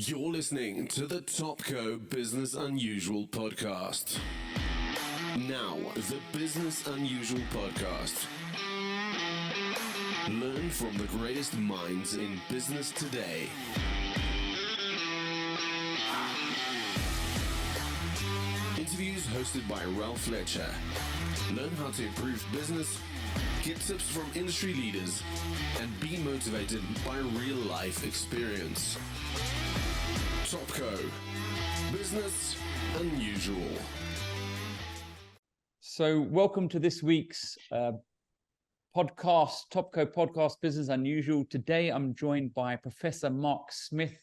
You're listening to the Topco Business Unusual podcast. Now, the Business Unusual podcast. Learn from the greatest minds in business today. Interviews hosted by Ralf Fletcher. Learn how to improve business, get tips from industry leaders, and be motivated by real-life experience. Topco Business Unusual. So welcome to this week's podcast, Topco Podcast Business Unusual. Today I'm joined by Professor Mark Smith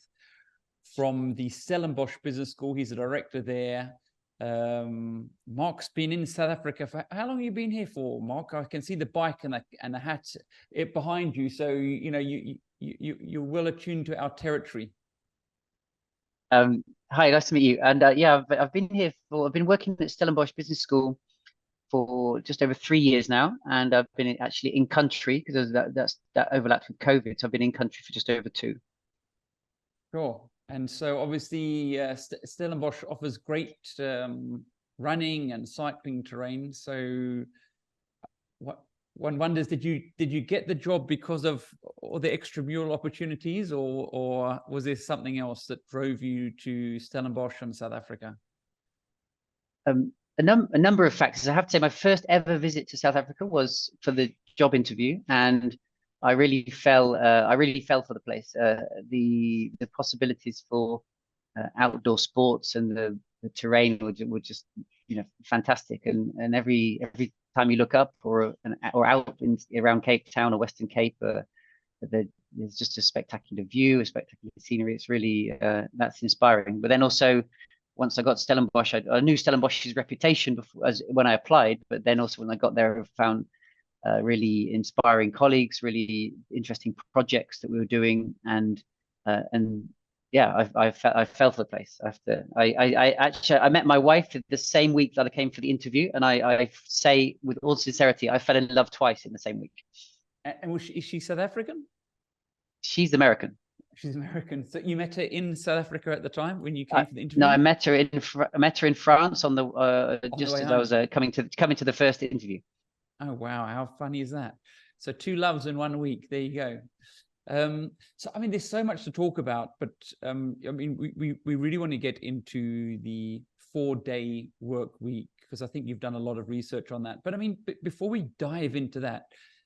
from the Stellenbosch Business School. He's a director there. Mark's been in South Africa for how long have you been here for, Mark? I can see the bike and the hat behind you, so you know you're well attuned to our territory. Hi, nice to meet you. And I've been working at Stellenbosch Business School for just over 3 years now, and I've been actually in country because that overlapped with COVID. So I've been in country for just over 2. Sure. And so obviously Stellenbosch offers great running and cycling terrain. So one wonders, did you get the job because of all the extramural opportunities, or was there something else that drove you to Stellenbosch and South Africa? A number of factors. I have to say, my first ever visit to South Africa was for the job interview, and I really fell for the place. The possibilities for outdoor sports and the terrain were just fantastic, and every time you look up or out around Cape Town or Western Cape, there's just a spectacular view, a spectacular scenery. It's really that's inspiring. But then also, once I got to Stellenbosch, I knew Stellenbosch's reputation when I applied, but then also when I got there, I found really inspiring colleagues, really interesting projects that we were doing, and yeah, I fell for the place. I met my wife the same week that I came for the interview, and I say with all sincerity, I fell in love twice in the same week. And is she South African? She's American. She's American. So you met her in South Africa at the time when you came for the interview? No, I met her in France on the just as I was coming to the first interview. Oh wow, how funny is that? So 2 loves in 1 week. There you go. So I mean, there's so much to talk about, but I mean, we really want to get into the 4-day work week, because I think you've done a lot of research on that. But I mean, before we dive into that,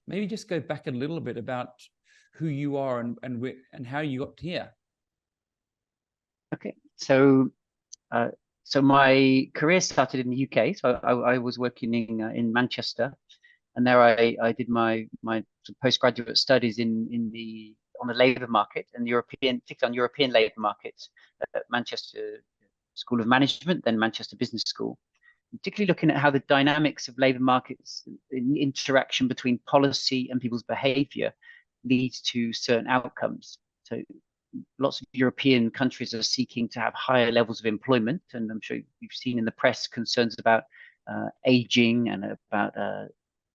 maybe just go back a little bit about who you are and how you got here. Okay, so my career started in the UK. So I was working in Manchester, and there I did my postgraduate studies on the labour market and particularly on European labour markets at Manchester School of Management, then Manchester Business School, particularly looking at how the dynamics of labour markets, interaction between policy and people's behaviour, leads to certain outcomes. So lots of European countries are seeking to have higher levels of employment, and I'm sure you've seen in the press concerns about aging and about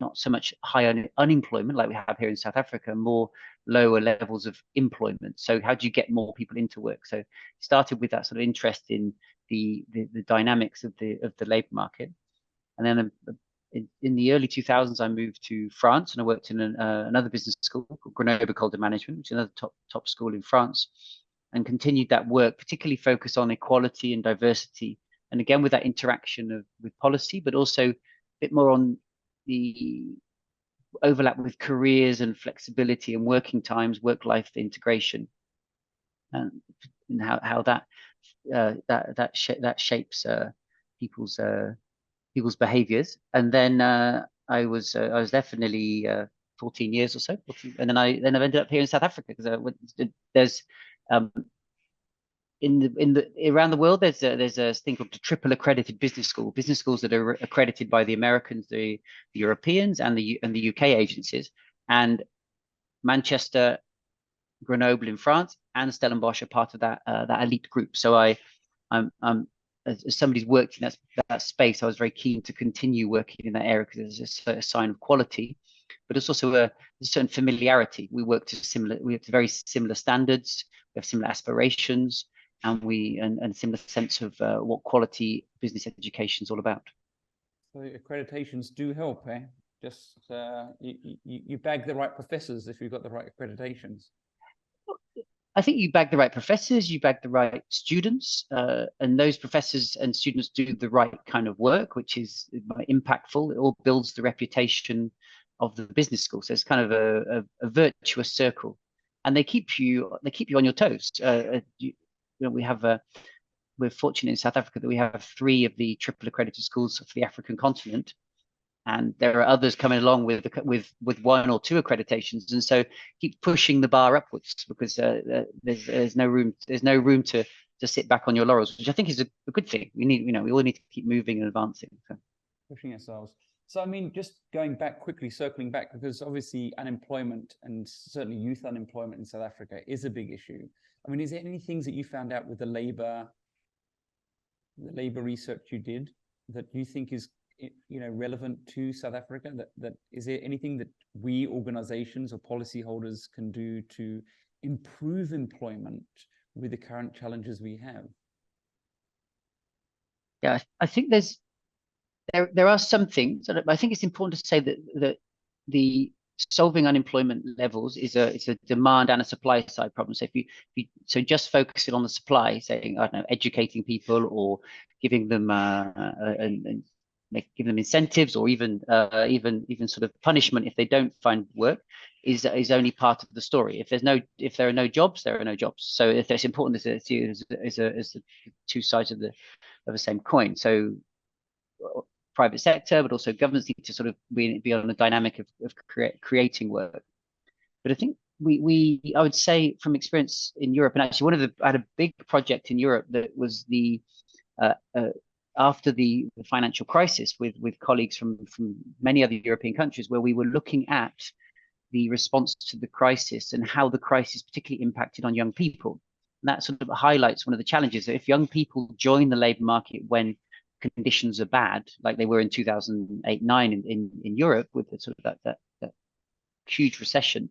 not so much higher unemployment like we have here in South Africa, more lower levels of employment. So how do you get more people into work? So it started with that sort of interest in the dynamics of the labour market, and then in the early 2000s, I moved to France, and I worked in another business school called Grenoble École de Management, which is another top school in France, and continued that work, particularly focused on equality and diversity, and again with that interaction with policy, but also a bit more on the overlap with careers and flexibility and working times, work-life integration, and how that shapes people's behaviors. And then I was there for nearly 14 years or so, and then I've ended up here in South Africa because there's around the world there's a thing called the triple accredited business schools that are accredited by the Americans, the Europeans, and the UK agencies, and Manchester, Grenoble in France, and Stellenbosch are part of that elite group. So I'm as somebody's worked in that space, I was very keen to continue working in that area because it's a sign of quality, but it's also a certain familiarity. We work to very similar standards. We have similar aspirations. and a similar sense of what quality business education is all about. So accreditations do help, eh? Just you bag the right professors if you've got the right accreditations. I think you bag the right professors, you bag the right students, and those professors and students do the right kind of work, which is impactful. It all builds the reputation of the business school. So it's kind of a virtuous circle, and they keep you on your toes. We're fortunate in South Africa that we have 3 of the triple accredited schools for the African continent. And there are others coming along with 1 or 2 accreditations, and so keep pushing the bar upwards, because there's no room to sit back on your laurels, which I think is a good thing. We all need to keep moving and advancing. So. Pushing ourselves. So I mean, just going back quickly, circling back, because obviously unemployment, and certainly youth unemployment in South Africa, is a big issue. I mean, is there any things that you found out with the labor research you did that you think is relevant to South Africa? That is there anything that we organizations or policyholders can do to improve employment with the current challenges we have? Yeah, I think there are some things. I think it's important to say that the solving unemployment levels is a demand and a supply side problem. So if you just focusing on the supply, saying, I don't know, educating people or giving them giving them incentives, or even sort of punishment if they don't find work, is only part of the story. If there are no jobs, there are no jobs. So if it's important to see it as the 2 sides of the same coin. So private sector, but also governments need to sort of be on the dynamic of creating work. But I think I would say from experience in Europe, and actually I had a big project in Europe that was after the financial crisis with colleagues from many other European countries, where we were looking at the response to the crisis and how the crisis particularly impacted on young people. And that sort of highlights one of the challenges. If young people join the labor market when conditions are bad, like they were in 2008-9 in Europe, with the sort of that huge recession,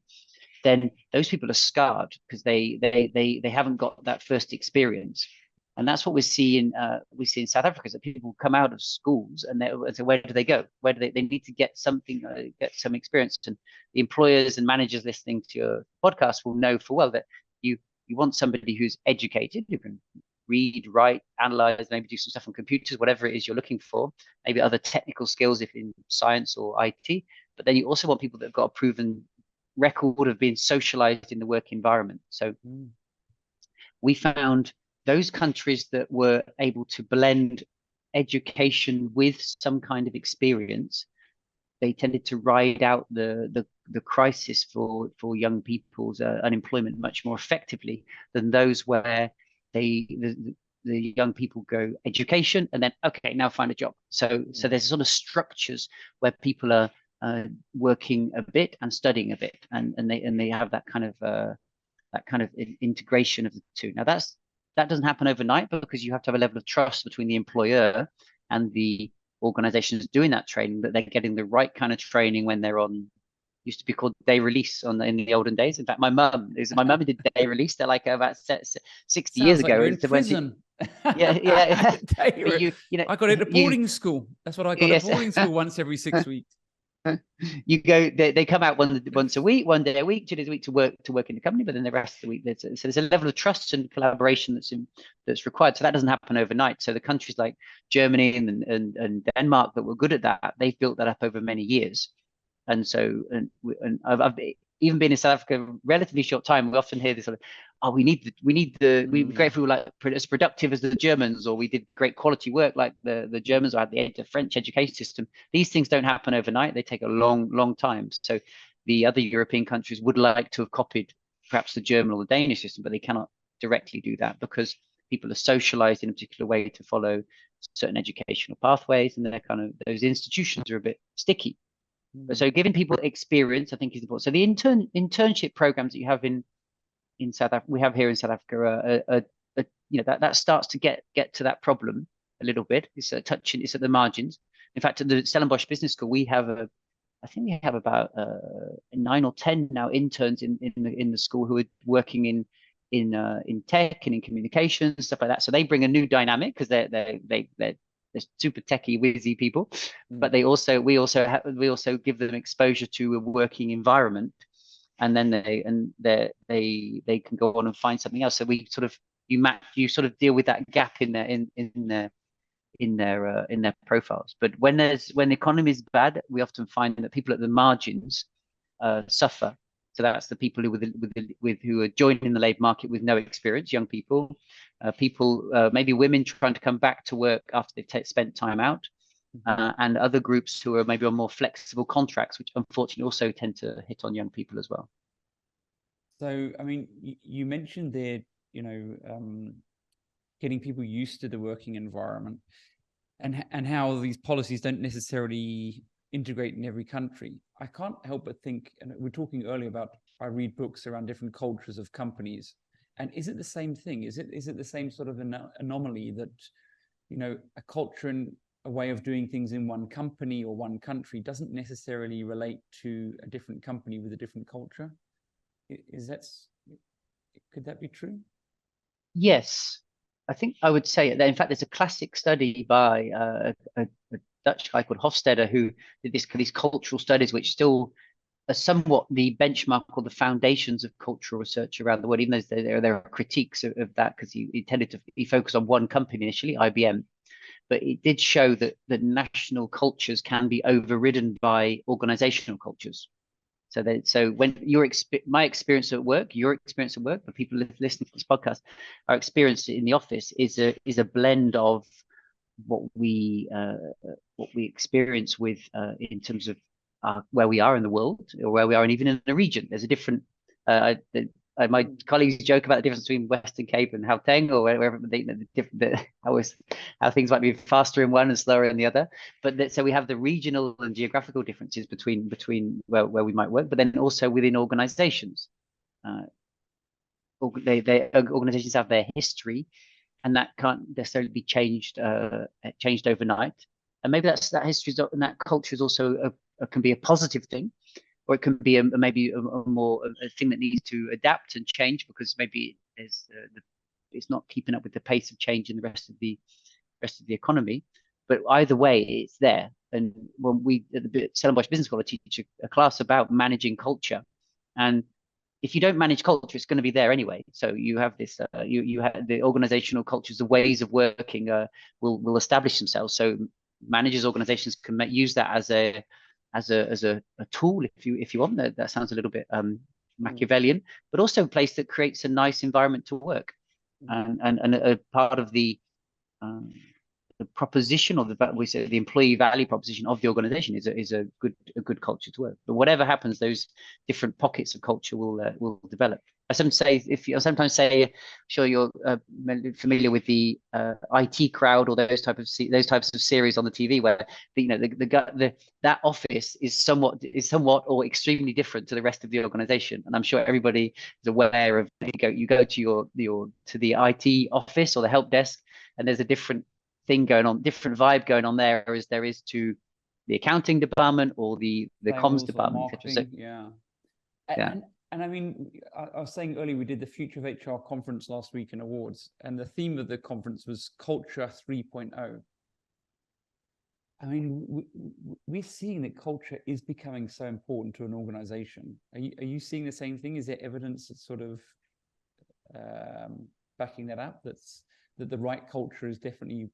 then those people are scarred because they haven't got that first experience. And that's what we see in South Africa, is that people come out of schools and so where do they go? Where do they need to get something, get some experience? And the employers and managers listening to your podcast will know full well that you want somebody who's educated, who can read, write, analyze, maybe do some stuff on computers, whatever it is you're looking for, maybe other technical skills if in science or IT. But then you also want people that have got a proven record of being socialized in the work environment. So we found those countries that were able to blend education with some kind of experience, they tended to ride out the crisis for young people's unemployment much more effectively than those where the young people go education and then, okay, now find a job. So there's sort of structures where people are working a bit and studying a bit, and they have that kind of integration of the two. Now that doesn't happen overnight, because you have to have a level of trust between the employer and the organizations doing that training, that they're getting the right kind of training when they're on, used to be called day release in the olden days. In fact, my mum did day release. They're like about 60 Sounds years like ago. You're in prison. Yeah. I got it at boarding school. That's what I got at boarding school once every 6 weeks. You go, they come out once a week, 1 day a week, 2 days a week to work in the company, but then the rest of the week there's a level of trust and collaboration that's required. So that doesn't happen overnight. So the countries like Germany and Denmark that were good at that, they've built that up over many years. And so I've even been in South Africa a relatively short time. We often hear this sort of, oh, we'd be great if we were like as productive as the Germans, or we did great quality work like the Germans, or had the French education system. These things don't happen overnight. They take a long time. So the other European countries would like to have copied perhaps the German or the Danish system, but they cannot directly do that because people are socialized in a particular way to follow certain educational pathways, and those institutions are a bit sticky. So giving people experience, I think, is important. So the internship programs that you have in South Africa, we have here in South Africa, that starts to get to that problem a little bit. It's it's at the margins. In fact, at the Stellenbosch Business School, we have I think we have about 9 or 10 now interns in the school who are working in tech and in communications, stuff like that. So they bring a new dynamic because they're super techie, whizzy people, but we also give them exposure to a working environment, and then they can go on and find something else. So we sort of you sort of deal with that gap in their profiles. But when the economy is bad, we often find that people at the margins suffer. So that's the people who are joining the labour market with no experience, young people, maybe women trying to come back to work after they've spent time out, and other groups who are maybe on more flexible contracts, which unfortunately also tend to hit on young people as well. So, I mean, you mentioned there, getting people used to the working environment, and how these policies don't necessarily integrate in every country. I can't help but think, and we're talking earlier about, I read books around different cultures of companies, and is it the same thing? Is it the same sort of anomaly that, a culture and a way of doing things in one company or one country doesn't necessarily relate to a different company with a different culture? Could that be true? Yes, I think I would say that. In fact, there's a classic study by a Dutch guy called Hofstede who did these cultural studies, which still are somewhat the benchmark or the foundations of cultural research around the world, even though there are critiques of that, because he focused on one company initially, IBM. But it did show that national cultures can be overridden by organizational cultures. So when my experience at work, your experience at work, the people listening to this podcast, our experience in the office is a blend of what we experience with in terms of where we are in the world, or where we are, and even in the region. There's a different. My colleagues joke about the difference between Western Cape and Gauteng, or wherever how things might be faster in one and slower in the other. But so we have the regional and geographical differences between where we might work, but then also within organizations. Organizations have their history, and that can't necessarily be changed overnight. And maybe that history and that culture is also can be a positive thing, or it can be maybe a thing that needs to adapt and change, because maybe it's not keeping up with the pace of change in the rest of the economy. But either way, it's there. And when we at the Stellenbosch Business School, I teach a class about managing culture, and if you don't manage culture, it's going to be there anyway. So you have this, you have the organizational cultures, the ways of working will establish themselves. So managers, organizations can use that as a tool, if you want. That sounds a little bit Machiavellian, but also a place that creates a nice environment to work. And a part of the proposition, or the employee value proposition of the organization is a good culture to work. But whatever happens, those different pockets of culture will develop. I sometimes say, I'm sure you're familiar with the IT crowd, or those types of series on the TV, where that office is somewhat or extremely different to the rest of the organization. And I'm sure everybody is aware of, you go to the IT office or the help desk, and there's a different thing going on, different vibe going on there as there is to the accounting department or the comms department. So, yeah. And I mean, I was saying earlier, we did the Future of HR conference last week in awards, and the theme of the conference was Culture 3.0. I mean, we're seeing that culture is becoming so important to an organization. Are you seeing the same thing? Is there evidence that's sort of backing that up? That the right culture is definitely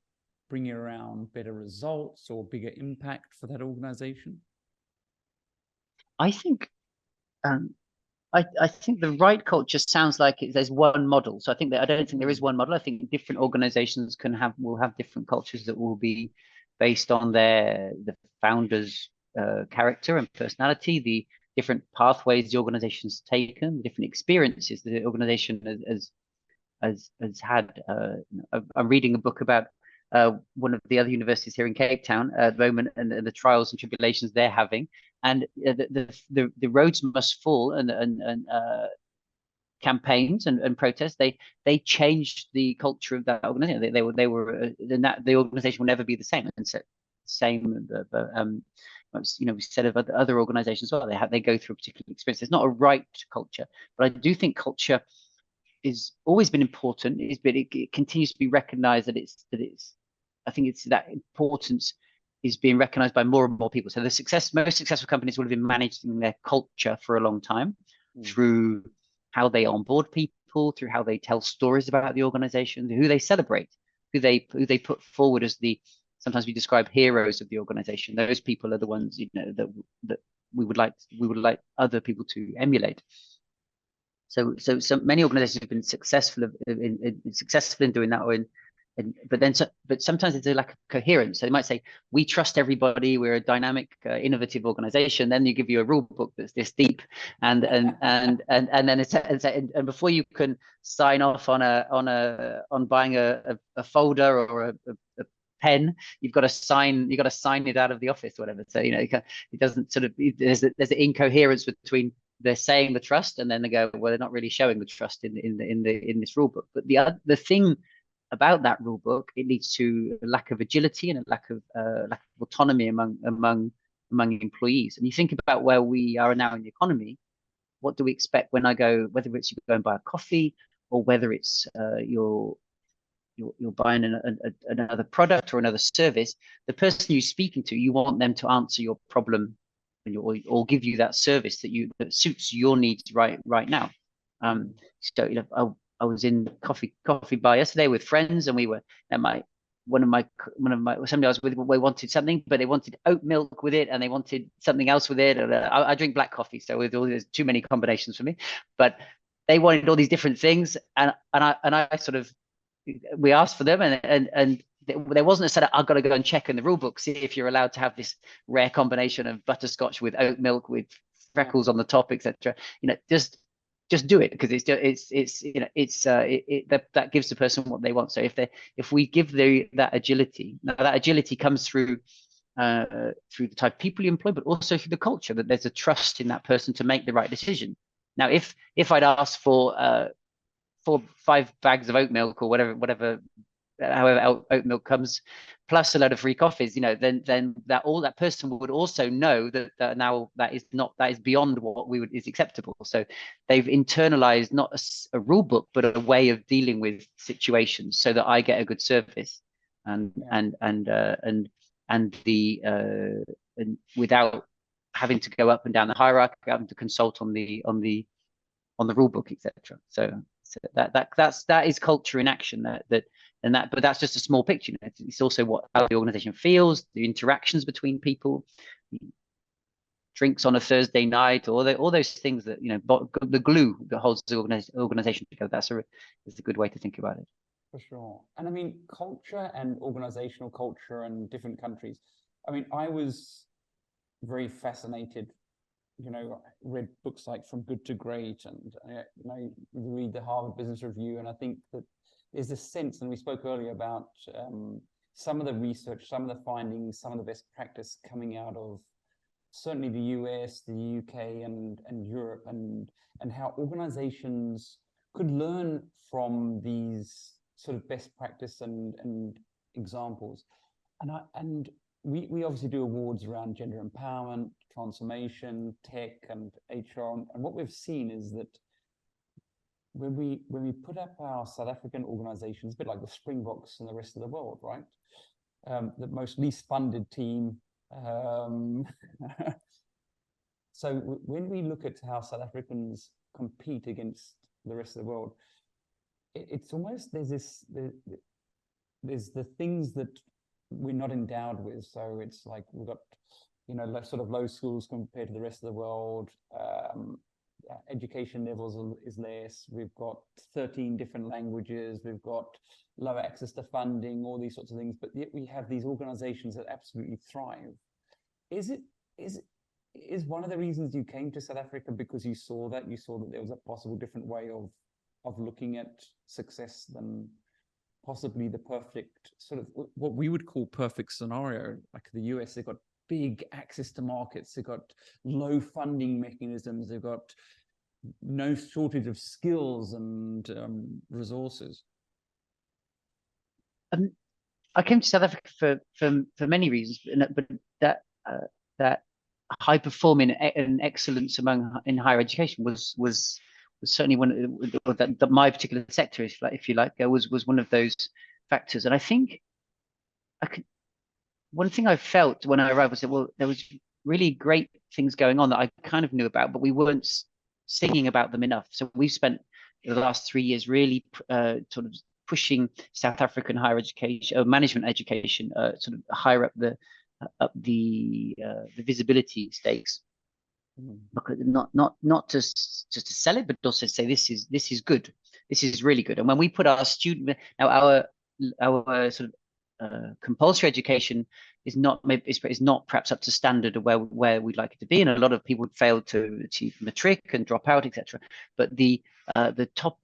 bringing around better results or bigger impact for that organization? I think I think the right culture sounds like there's one model. So I don't think there is one model. I think different organizations will have different cultures that will be based on the founder's character and personality, the different pathways the organization's taken, the different experiences the organization has had. I'm reading a book about one of the other universities here in Cape Town at the moment, and the trials and tribulations they're having, and the roads must fall, and campaigns and protests, they changed the culture of that organization. The organization will never be the same. And so we said of other organizations as well, they go through a particular experience. It's not a right culture, but I do think culture is always been important, but it continues to be recognized that it's I think it's that importance is being recognized by more and more people. So most successful companies will have been managing their culture for a long time through how they onboard people, through how they tell stories about the organization, who they celebrate, who they put forward as sometimes we describe heroes of the organization. Those people are the ones, that we would like other people to emulate. So many organizations have been successful in doing that, but sometimes it's a lack of coherence. So they might say, we trust everybody, we're a dynamic, innovative organization. Then you give you a rule book that's this deep, and then before you can sign off on buying a folder or a pen, you've got to sign it out of the office or whatever. So it doesn't sort of, there's an incoherence between they're saying the trust and then they go, well, they're not really showing the trust in this rule book. But the thing about that rule book, it leads to a lack of agility and a lack of autonomy among employees. And you think about where we are now in the economy, what do we expect when I go, whether it's you go and buy a coffee or whether it's you're buying another product or another service, the person you're speaking to, you want them to answer your problem or give you that service that suits your needs right now. So I was in coffee bar yesterday with friends, and we were at somebody I was with, we wanted something, but they wanted oat milk with it, and they wanted something else with it. And I drink black coffee, so there's too many combinations for me. But they wanted all these different things, and I sort of, we asked for them, and there wasn't a set of, I've got to go and check in the rule book, see if you're allowed to have this rare combination of butterscotch with oat milk with freckles on the top, etc. Just do it, because that gives the person what they want. So if we give that agility, now that agility comes through the type of people you employ, but also through the culture, that there's a trust in that person to make the right decision. Now, if I'd asked for 5 bags of oat milk or whatever, however oat milk comes, plus a load of free coffees, then that person would also know that now that is beyond what is acceptable. So they've internalized not a rule book, but a way of dealing with situations, so that I get a good service, and without having to go up and down the hierarchy, having to consult on the rule book, etc. So that is culture in action. But that's just a small picture. It's also how the organization feels, the interactions between people, drinks on a Thursday night, all those things that the glue that holds the organization together. Is a good way to think about it. For sure. And I mean, culture and organizational culture in different countries. I mean, I was very fascinated. Read books like From Good to Great, and read the Harvard Business Review, and I think that there's a sense, and we spoke earlier about some of the research, some of the findings, some of the best practice coming out of certainly the US, the UK, and Europe, and how organizations could learn from these sort of best practice and examples. And we obviously do awards around gender empowerment, transformation, tech, and HR. And what we've seen is that when we put up our South African organizations, a bit like the Springboks and the rest of the world, right? The most least funded team. So when we look at how South Africans compete against the rest of the world, it's almost there's the things that we're not endowed with. So it's like we've got sort of low schools compared to the rest of the world. Education levels is less. We've got 13 different languages. We've got lower access to funding, all these sorts of things. But yet we have these organizations that absolutely thrive. Is one of the reasons you came to South Africa because you saw that there was a possible different way of looking at success than possibly the perfect sort of what we would call perfect scenario? Like the US, they've got big access to markets, they've got low funding mechanisms, they've got no shortage of skills and resources. I came to South Africa for many reasons, but that high performing and excellence in higher education was was certainly one that my particular sector, if you like, was one of those factors. And I think one thing I felt when I arrived was that, well, there was really great things going on that I kind of knew about, but we weren't singing about them enough. So we've spent the last 3 years really sort of pushing South African higher education, management education, sort of higher up the visibility stakes. Because not just to sell it, but also say this is good, this is really good. And when we put our student, now our sort of compulsory education is not perhaps up to standard of where we'd like it to be, and a lot of people fail to achieve matric and drop out, etc. But the top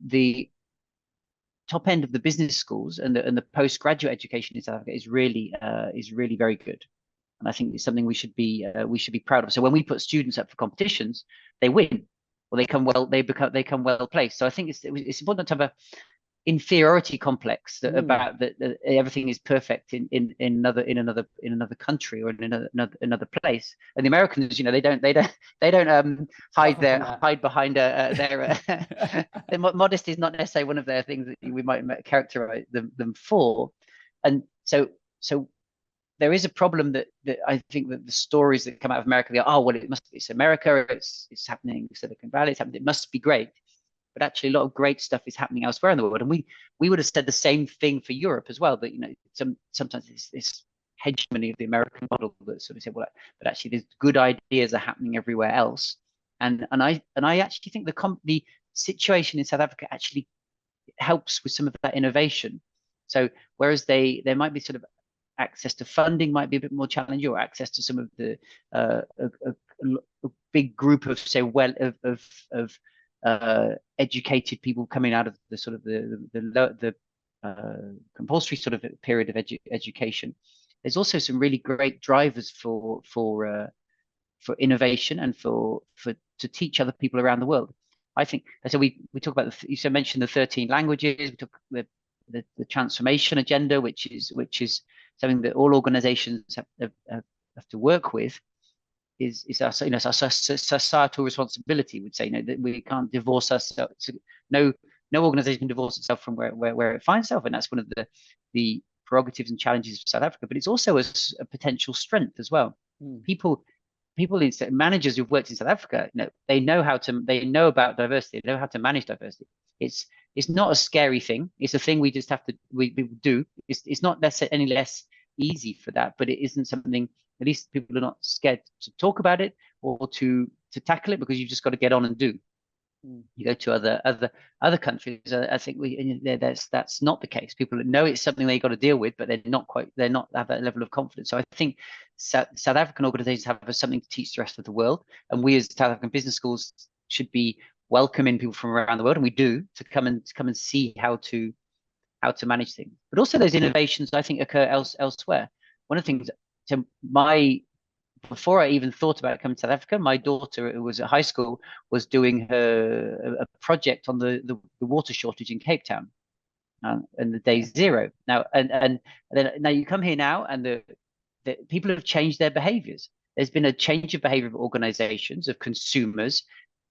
end of the business schools and the postgraduate education in South Africa is really very good. And I think it's something we should be proud of. So when we put students up for competitions, they win, or they come well placed. So I think it's important to have a inferiority complex about that everything is perfect in another country or in another place. And the Americans, they don't hide behind their modesty is not necessarily one of their things that we might characterize them for. And so there is a problem that I think that the stories that come out of America, it's America, it's happening in Silicon Valley, it must be great. But actually, a lot of great stuff is happening elsewhere in the world, and we would have said the same thing for Europe as well. That sometimes it's this hegemony of the American model that sort of said, well, but actually, there's good ideas are happening everywhere else, and I actually think the situation in South Africa actually helps with some of that innovation. So whereas there might be sort of access to funding might be a bit more challenging, or access to some of the a big group of educated people coming out of the sort of the compulsory sort of period of education. There's also some really great drivers for innovation and to teach other people around the world. I think so. We talk about you mentioned the 13 languages. We took the transformation agenda, which is something that all organizations have to work with. Is our societal responsibility. Would say that we can't divorce ourselves. No organization can divorce itself from where it finds itself, and that's one of the prerogatives and challenges of South Africa. But it's also a potential strength as well. People managers who've worked in South Africa, they know about diversity, they know how to manage diversity. It's not a scary thing. It's a thing we just have to we do. It's not necessarily any less easy for that, but it isn't something. At least people are not scared to talk about it or to tackle it, because you've just got to get on and do. You go to other countries, I think that's not the case. People know it's something they got to deal with, but they're not have that level of confidence. So I think South African organizations have something to teach the rest of the world, and we as South African business schools should be welcoming people from around the world, and we do, to come and see how to manage things. But also those innovations I think occur elsewhere. One of the things. So before I even thought about coming to South Africa, my daughter, who was at high school, was doing a project on the water shortage in Cape Town, and the day zero. Now and then now you come here now, and the people have changed their behaviors. There's been a change of behavior of organizations, of consumers,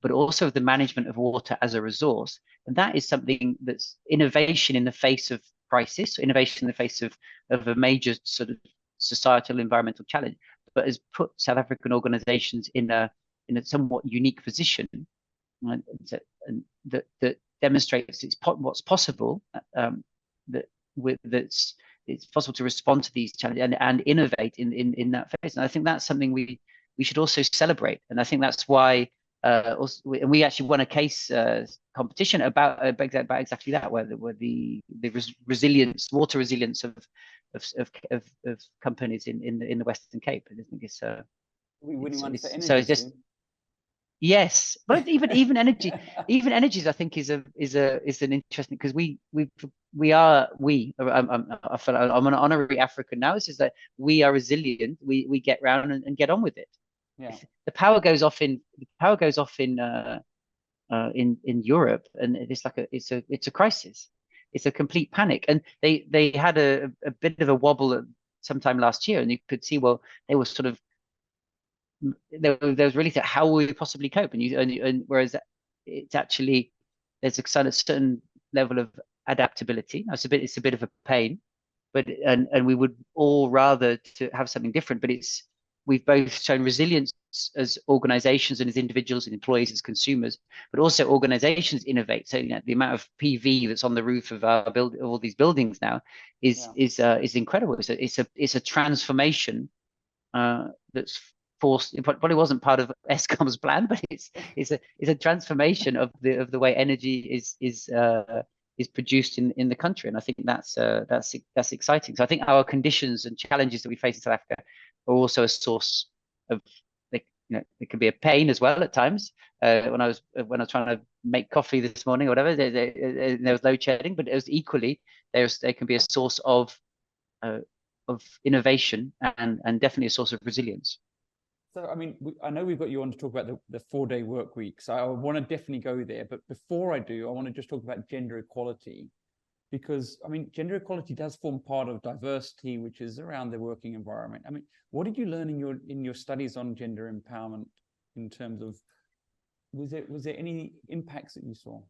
but also of the management of water as a resource. And that is something that's innovation in the face of crisis, innovation in the face of a major sort of societal environmental challenge, but has put South African organizations in a somewhat unique position, and that demonstrates what's possible, it's possible to respond to these challenges and innovate in that phase. And I think that's something we should also celebrate. And I think that's why we actually won a case competition about exactly that, where the water resilience of companies in the Western Cape. I think it's we winning one for energy. So it's just yes, but even energy, I think is an interesting, because I'm an honorary African now. It's just that we are resilient. We get round and get on with it. Yeah. The power goes off in Europe, and it's a crisis. It's a complete panic, and they had a bit of a wobble sometime last year, and you could see, well, they were sort of there was really how will we possibly cope, and whereas it's actually there's a certain level of adaptability. Now, it's a bit of a pain, but and we would all rather to have something different. But we've both shown resilience as organizations and as individuals and employees, as consumers, but also organizations innovate. So the amount of PV that's on the roof of our all these buildings now is incredible. It's a transformation that's forced. It probably wasn't part of Eskom's plan, but it's a transformation of the way energy is produced in the country, and I think that's exciting. So I think our conditions and challenges that we face in South Africa are also a source of, it can be a pain as well at times. When I was trying to make coffee this morning or whatever, there was load shedding, but it was equally there can be a source of innovation and definitely a source of resilience. So, I mean, I know we've got you on to talk about the 4-day work week, so I want to definitely go there. But before I do, I want to just talk about gender equality, because, I mean, gender equality does form part of diversity, which is around the working environment. I mean, what did you learn in your studies on gender empowerment in terms of, was there any impacts that you saw?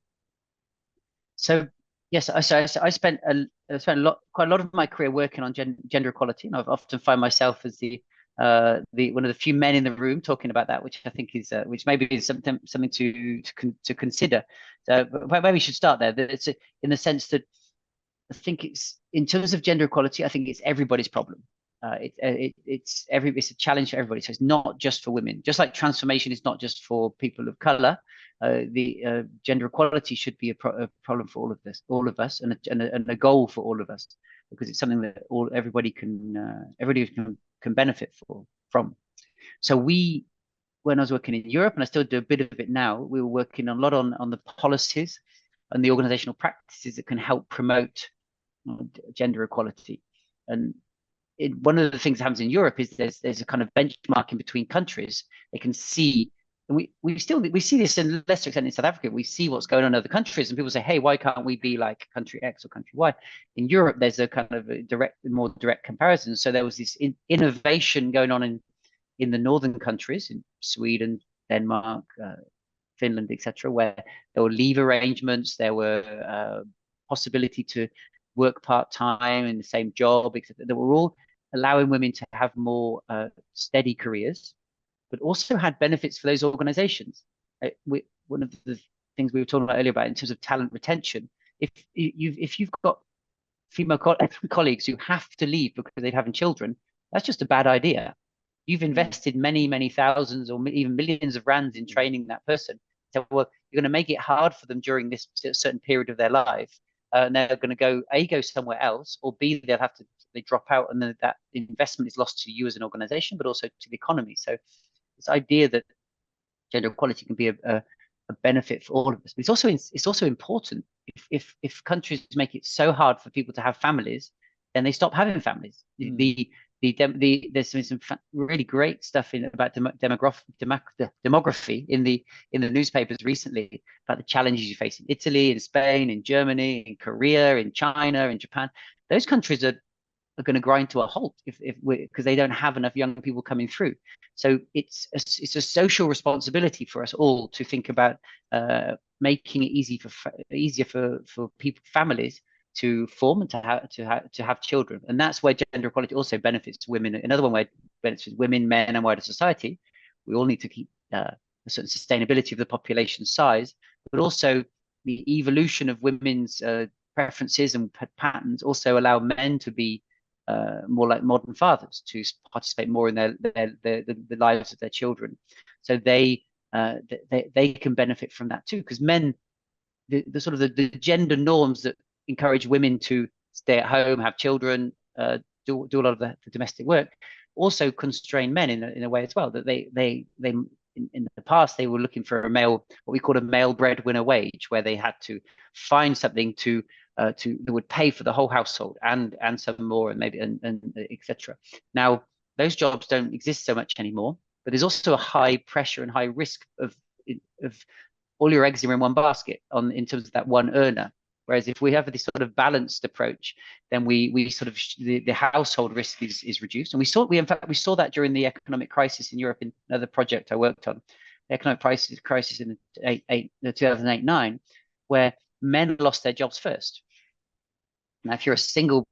So yes, I spent quite a lot of my career working on gender equality, and I've often find myself as the one of the few men in the room talking about that, which I think is which maybe is something to consider. So maybe we should start there. That it's in the sense that I think it's, in terms of gender equality, I think it's everybody's problem. It's a challenge for everybody. So it's not just for women. Just like transformation is not just for people of color, the gender equality should be a problem for all of us, and a goal for all of us, because it's something that everybody can benefit from. So when I was working in Europe, and I still do a bit of it now, we were working a lot on the policies and the organizational practices that can help promote gender equality. And one of the things that happens in Europe is there's a kind of benchmarking between countries. They can see, and we see this in lesser extent in South Africa. We see what's going on in other countries, and people say, hey, why can't we be like country X or country Y? In Europe, there's a kind of more direct comparison. So there was this innovation going on in the northern countries, in Sweden, Denmark, Finland, etc., where there were leave arrangements, there were possibility to work part-time in the same job, etc. They were all allowing women to have more steady careers, but also had benefits for those organizations. One of the things we were talking about earlier about in terms of talent retention, if you've got female colleagues who have to leave because they're having children, that's just a bad idea. You've invested many thousands or even millions of rands in training that person. So, well, you're going to make it hard for them during this certain period of their life. And they're going to go somewhere else, or B, they drop out, and then that investment is lost to you as an organization, but also to the economy. So this idea that gender equality can be a benefit for all of us. But it's also important. If countries make it so hard for people to have families, then they stop having families. There's some really great stuff about demography in the newspapers recently about the challenges you face in Italy, in Spain, in Germany, in Korea, in China, in Japan. Those countries are going to grind to a halt because they don't have enough young people coming through. So it's a social responsibility for us all to think about making it easier for families to form and to have children. And that's where gender equality also benefits women. Another one where it benefits women, men, and wider society. We all need to keep a certain sustainability of the population size, but also the evolution of women's preferences and patterns also allow men to be more like modern fathers, to participate more in the lives of their children. So they can benefit from that too, because men, the sort of the gender norms that encourage women to stay at home, have children, do a lot of the domestic work, also constrain men in a way as well. That they in the past they were looking for what we call a male breadwinner wage, where they had to find something that would pay for the whole household and some more, and maybe and etc. Now those jobs don't exist so much anymore, but there's also a high pressure and high risk of all your eggs are in one basket in terms of that one earner. Whereas if we have this sort of balanced approach, then we sort of the household risk is reduced. And we saw that during the economic crisis in Europe in another project I worked on, the economic crisis in the 2008-9. where men lost their jobs first. Now, if you're a single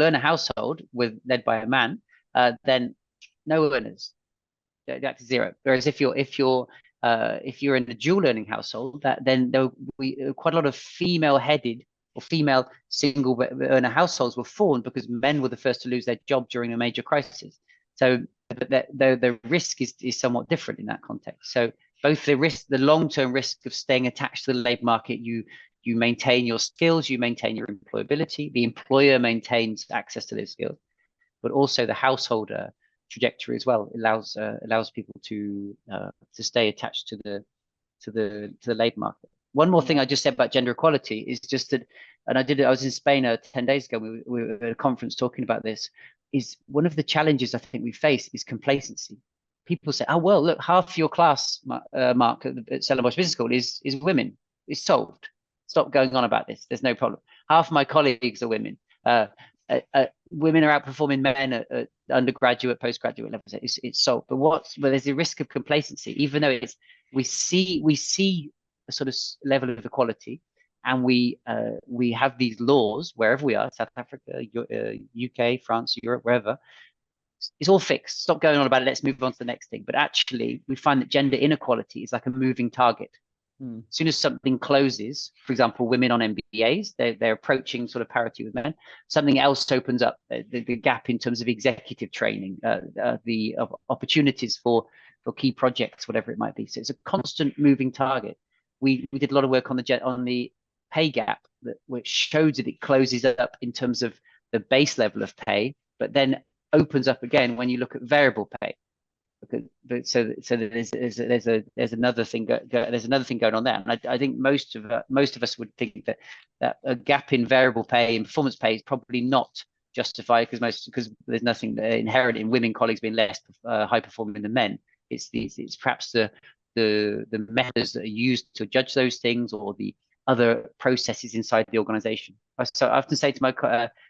earner household led by a man, then no earners, that's zero. Whereas if you're in a dual earning household, then there will be quite a lot of female-headed or female single earner households were formed because men were the first to lose their job during a major crisis. So the risk is somewhat different in that context. So both the long-term risk of staying attached to the labor market, you maintain your skills, you maintain your employability, the employer maintains access to those skills, but also the householder trajectory as well allows people to stay attached to the labor market. One more thing I just said about gender equality is just that, and I was in Spain 10 days ago. We were at a conference talking about this. Is one of the challenges I think we face is complacency. People say, "Oh well, look, half your class, Mark, at Stellenbosch Business School is women. It's solved. Stop going on about this. There's no problem. Half my colleagues are women. Women are outperforming men at undergraduate, postgraduate levels. It's solved. But there's a risk of complacency, even though we see a sort of level of equality, and we have these laws wherever we are, South Africa, UK, France, Europe, wherever. It's all fixed. Stop going on about it. Let's move on to the next thing. But actually, we find that gender inequality is like a moving target. As soon as something closes, for example, women on MBAs, they're approaching sort of parity with men. Something else opens up, the gap in terms of executive training, the opportunities for key projects, whatever it might be. So it's a constant moving target. We did a lot of work on the pay gap, which shows that it closes up in terms of the base level of pay, but then opens up again when you look at variable pay. So there's another thing going on there, and I think most of us would think that a gap in variable pay and performance pay is probably not justified because there's nothing inherent in women colleagues being less high performing than men. It's perhaps the methods that are used to judge those things or the other processes inside the organization. So I often say to my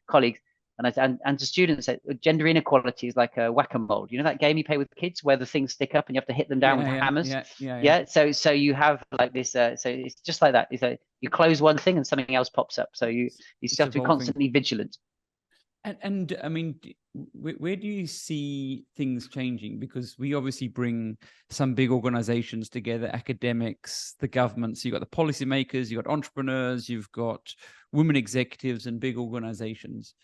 colleagues, and to students, that gender inequality is like a whack-a-mole. You know that game you play with kids where the things stick up and you have to hit them down with hammers? Yeah. So you have like this. So it's just like that. Is that you close one thing and something else pops up. So you have to be constantly vigilant. And I mean, where do you see things changing? Because we obviously bring some big organizations together, academics, the governments. You've got the policymakers, you've got entrepreneurs, you've got women executives and big organizations.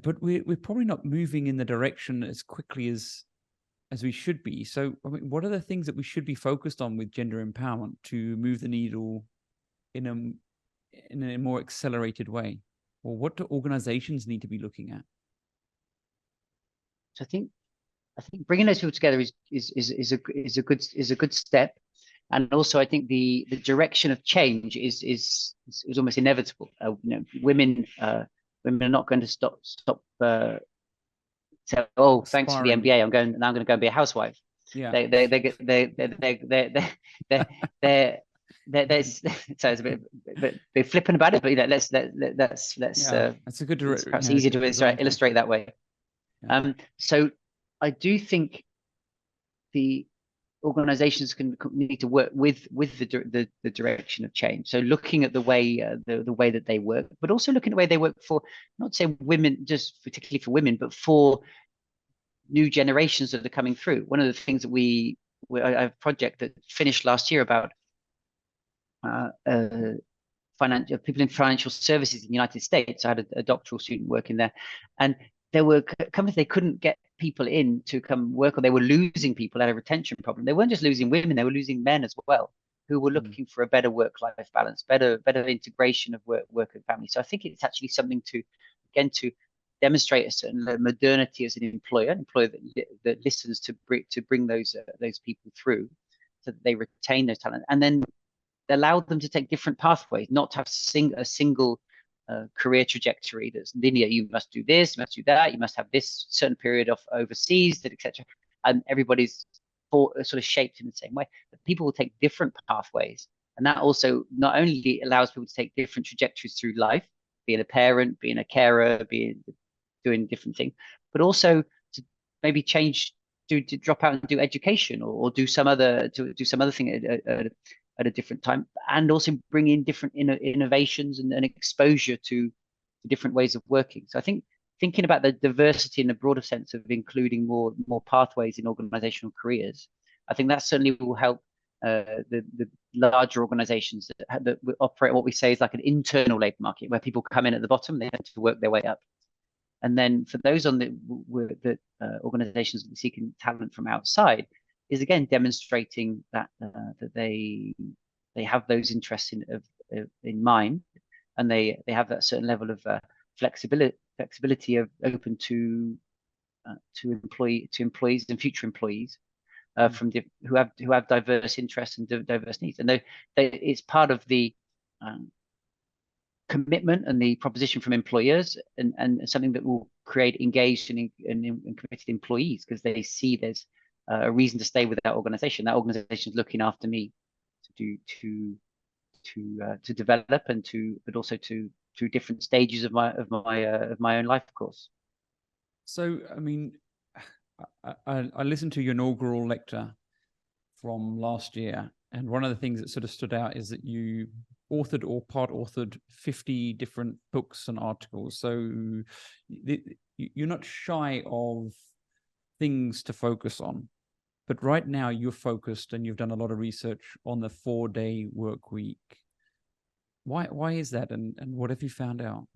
But we're probably not moving in the direction as quickly as we should be. So, I mean, what are the things that we should be focused on with gender empowerment to move the needle in a more accelerated way? Or what do organizations need to be looking at? So I think bringing those people together is a good step, and also I think the direction of change is almost inevitable. Women are not going to stop. Say, oh, thanks for the MBA, I'm going to go and be a housewife. Yeah, so it's a bit flippant about it, but let's that's a good perhaps easier to illustrate that way. Yeah. So I do think the organizations need to work with the direction of change. So looking at the way that they work, but also looking at the way they work for, not say women, just particularly for women, but for new generations that are coming through. One of the things that I have a project that finished last year about people in financial services in the United States. I had a doctoral student working there, and there were companies they couldn't get people in to come work, or they were losing people, had a retention problem. They weren't just losing women, they were losing men as well, who were looking for a better work-life balance, better integration of work and family. So I think it's actually something to demonstrate a certain modernity as an employer that listens to bring those people through, so that they retain those talent, and then allow them to take different pathways, not to have a single career trajectory that's linear. You must do this, you must do that, you must have this certain period of overseas, etc. And everybody's sort of shaped in the same way. But people will take different pathways, and that also not only allows people to take different trajectories through life, being a parent, being a carer, doing different things, but also to maybe change, to drop out and do education, or do some other thing at a different time, and also bring in different innovations and exposure to different ways of working. So I think thinking about the diversity in a broader sense of including more pathways in organizational careers, I think that certainly will help the larger organizations that operate what we say is like an internal labor market, where people come in at the bottom, they have to work their way up. And then for those on the organizations seeking talent from outside, is again demonstrating that that they have those interests in mind, and they have that certain level of flexibility of open to employees and future employees from who have diverse interests and diverse needs, and it's part of the commitment and the proposition from employers, and something that will create engaged and committed employees, because they see there's a reason to stay with that organization. That organization is looking after me to develop and but also through different stages of my own life course. So, I mean, I listened to your inaugural lecture from last year, and one of the things that sort of stood out is that you authored or part-authored 50 different books and articles. So you're not shy of things to focus on. But right now you're focused, and you've done a lot of research on the 4-day work week. Why is that, and what have you found out?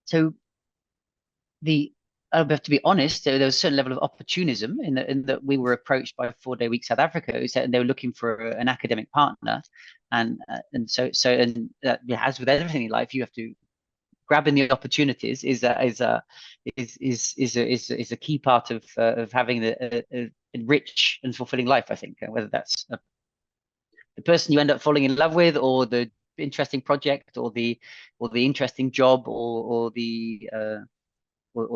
So I have to be honest, there was a certain level of opportunism in that we were approached by 4-day week South Africa, who said they were looking for an academic partner, and so as with everything in life, you have to grabbing the opportunities is a key part of having a rich and fulfilling life, I think, whether that's the person you end up falling in love with, or the interesting project, or the interesting job, or the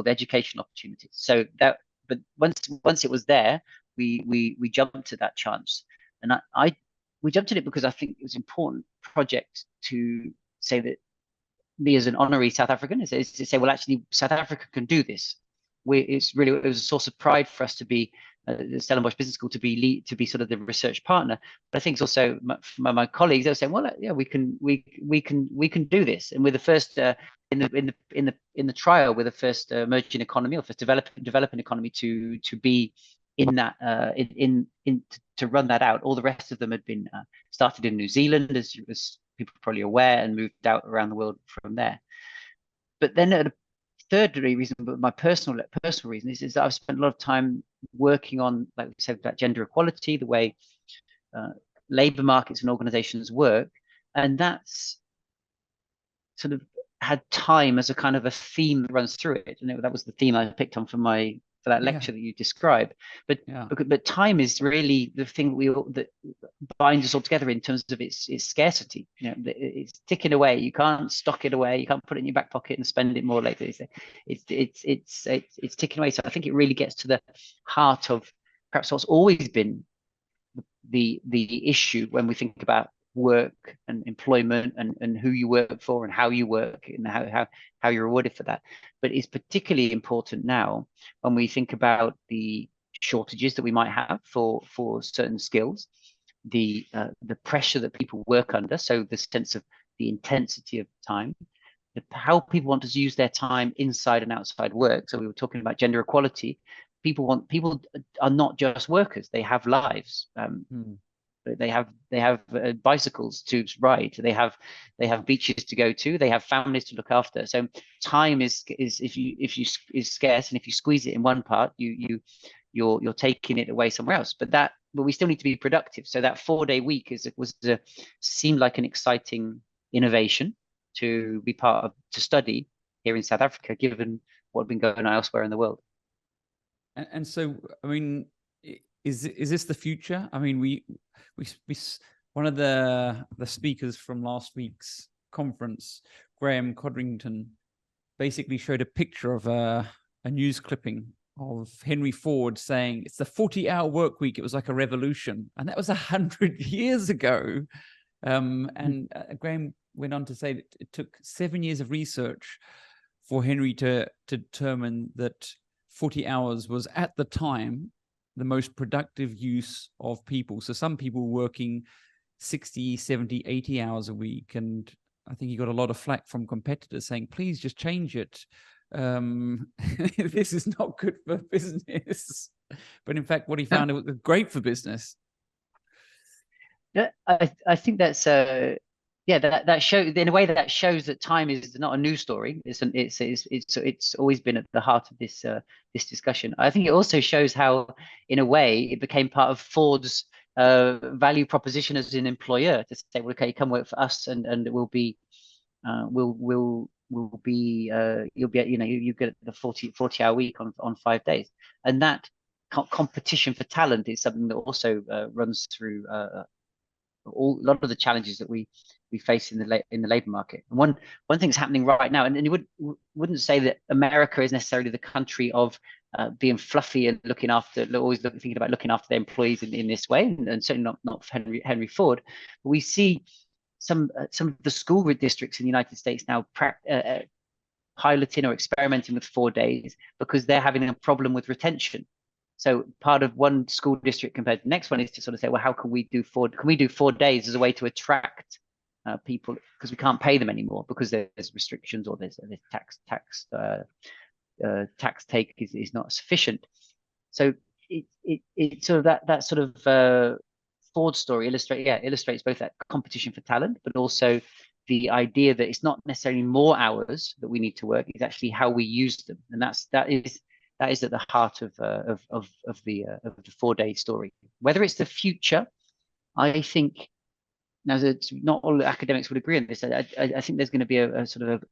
educational opportunities. So that, but once it was there, we jumped to that chance, and we jumped at it because I think it was an important project to say that me as an honorary South African is to say, well, actually, South Africa can do this. It was a source of pride for us to be the Stellenbosch Business School, to be sort of the research partner. But I think it's also my colleagues, they're saying, well, yeah, we can do this, and we're the first in the trial, we're the first emerging economy, or first developing economy to be in that to run that out. All the rest of them had been started in New Zealand, as people are probably aware, and moved out around the world from there. But then a thirdly reason, but my personal reason, is that I've spent a lot of time working on, like we said, about gender equality, the way labor markets and organizations work, and that's sort of had time as a kind of a theme that runs through it. And that was the theme I picked on for that lecture that you described. But time is really the thing that binds us all together in terms of its scarcity. It's ticking away. You can't stock it away. You can't put it in your back pocket and spend it more later. It's ticking away. So I think it really gets to the heart of perhaps what's always been the issue when we think about work and employment, and who you work for, and how you work, and how you're rewarded for that. But it's particularly important now when we think about the shortages that we might have for certain skills, the pressure that people work under, so the sense of the intensity of time, how people want to use their time inside and outside work. So we were talking about gender equality. People are not just workers; they have lives. They have bicycles to ride. They have beaches to go to. They have families to look after. So time is scarce, and if you squeeze it in one part, you're taking it away somewhere else. But we still need to be productive. So that 4-day week seemed like an exciting innovation to be part of, to study here in South Africa, given what had been going on elsewhere in the world. And so, I mean, is this the future? I mean, we one of the speakers from last week's conference, Graham Codrington, basically showed a picture of a news clipping of Henry Ford saying it's the 40-hour work week. It was like a revolution, and that was 100 years ago. And Graham went on to say that it took 7 years of research for Henry to determine that 40 hours was at the time the most productive use of people. So some people working 60, 70, 80 hours a week. And I think he got a lot of flack from competitors saying, please just change it. This is not good for business. But in fact, what he found, it was great for business. Yeah, I think that's that shows, in a way, that shows that time is not a news story. It's always been at the heart of this discussion. I think it also shows how, in a way, it became part of Ford's value proposition as an employer to say, well, okay, come work for us, and we'll be you'll be you get the 40-hour week on 5 days, and that competition for talent is something that also runs through a lot of the challenges that we face in the labor market. And one thing that's happening right now, and you wouldn't say that America is necessarily the country of being fluffy and thinking about looking after their employees in this way, and certainly not Henry Ford. But we see some of the school districts in the United States now piloting or experimenting with 4 days because they're having a problem with retention. So part of one school district compared to the next one is to sort of say, well, how can we do 4 days as a way to attract people, because we can't pay them anymore because there's restrictions, or there's tax take is not sufficient. So it sort of that sort of Ford story illustrates both that competition for talent, but also the idea that it's not necessarily more hours that we need to work; it's actually how we use them, and that is at the heart of the 4-day story. Whether it's the future, I think, now that not all academics would agree on this, I think there's going to be a sort of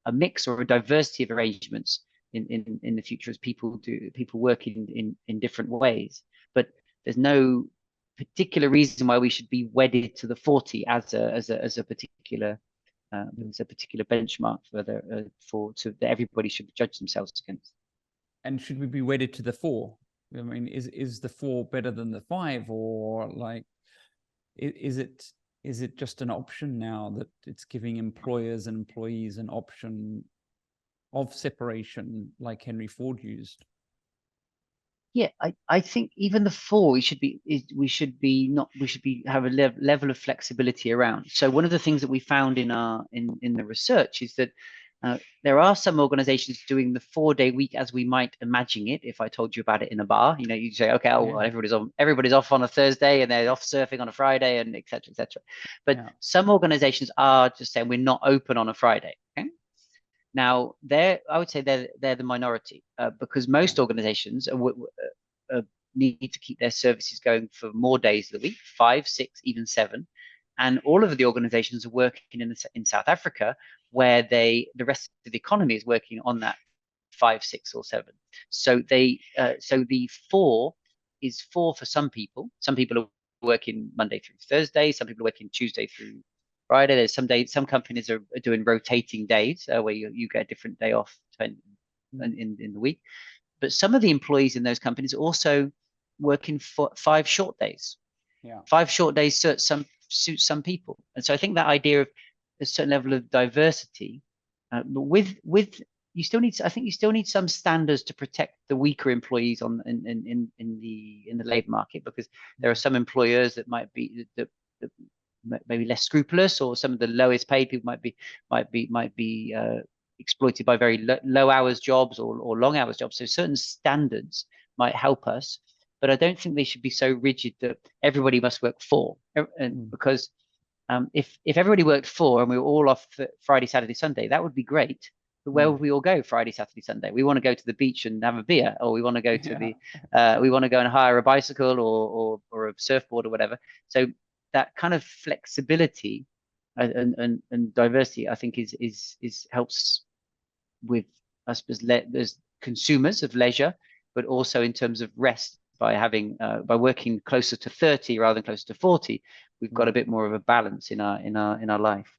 a mix or a diversity of arrangements in the future as people work in different ways. But there's no particular reason why we should be wedded to the 40 as a particular benchmark that everybody should judge themselves against. And should we be wedded to the 4? I mean, is the 4 better than the 5, or like, is it just an option now that it's giving employers and employees an option of separation like Henry Ford used? Yeah, I think even the 4 we should have a level of flexibility around. So one of the things that we found in the research is that there are some organizations doing the 4-day week as we might imagine it. If I told you about it in a bar, you say, okay, well, everybody's off on a Thursday and they're off surfing on a Friday, and et cetera, et cetera. But some organizations are just saying we're not open on a Friday. Okay. Now, I would say they're the minority because most organizations need to keep their services going for more days of the week, 5, 6, even 7. And all of the organizations are working in South Africa, where the rest of the economy is working on that 5, 6, or 7. So the 4 is 4 for some people. Some people are working Monday through Thursday. Some people are working Tuesday through Friday. There's some companies are doing rotating days where you get a different day off in the week. But some of the employees in those companies are also working for 5 short days. 5 short days suits some people. And so I think that idea of a certain level of diversity, but with you still need some standards to protect the weaker employees in the labor market, because there are some employers that might be maybe less scrupulous, or some of the lowest paid people might be exploited by very low hours jobs or long hours jobs. So certain standards might help us, but I don't think they should be so rigid that everybody must work 4. Because if everybody worked 4 and we were all off Friday, Saturday, Sunday, that would be great. But where would we all go Friday, Saturday, Sunday? We want to go to the beach and have a beer, or we want to go to we want to go and hire a bicycle or a surfboard or whatever. So that kind of flexibility and diversity, I think, is helps with us as consumers of leisure, but also in terms of rest, by working closer to 30 rather than closer to 40, we've got a bit more of a balance in our life.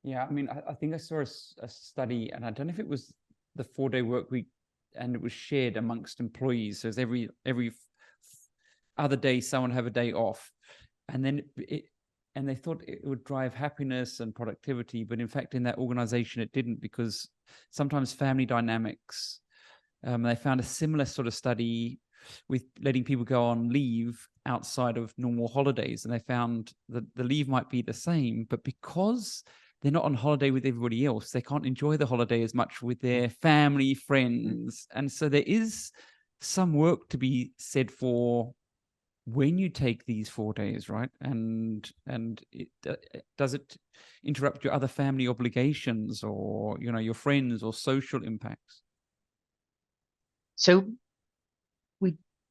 Yeah, I mean, I think I saw a study, and I don't know if it was the 4-day work week, and it was shared amongst employees. So every other day, someone have a day off, and then and they thought it would drive happiness and productivity, but in fact, in that organization, it didn't, because sometimes family dynamics. They found a similar sort of study with letting people go on leave outside of normal holidays, and they found that the leave might be the same, but because they're not on holiday with everybody else, they can't enjoy the holiday as much with their family, friends. And so there is some work to be said for when you take these 4 days, right? And does it interrupt your other family obligations, or your friends, or social impacts? So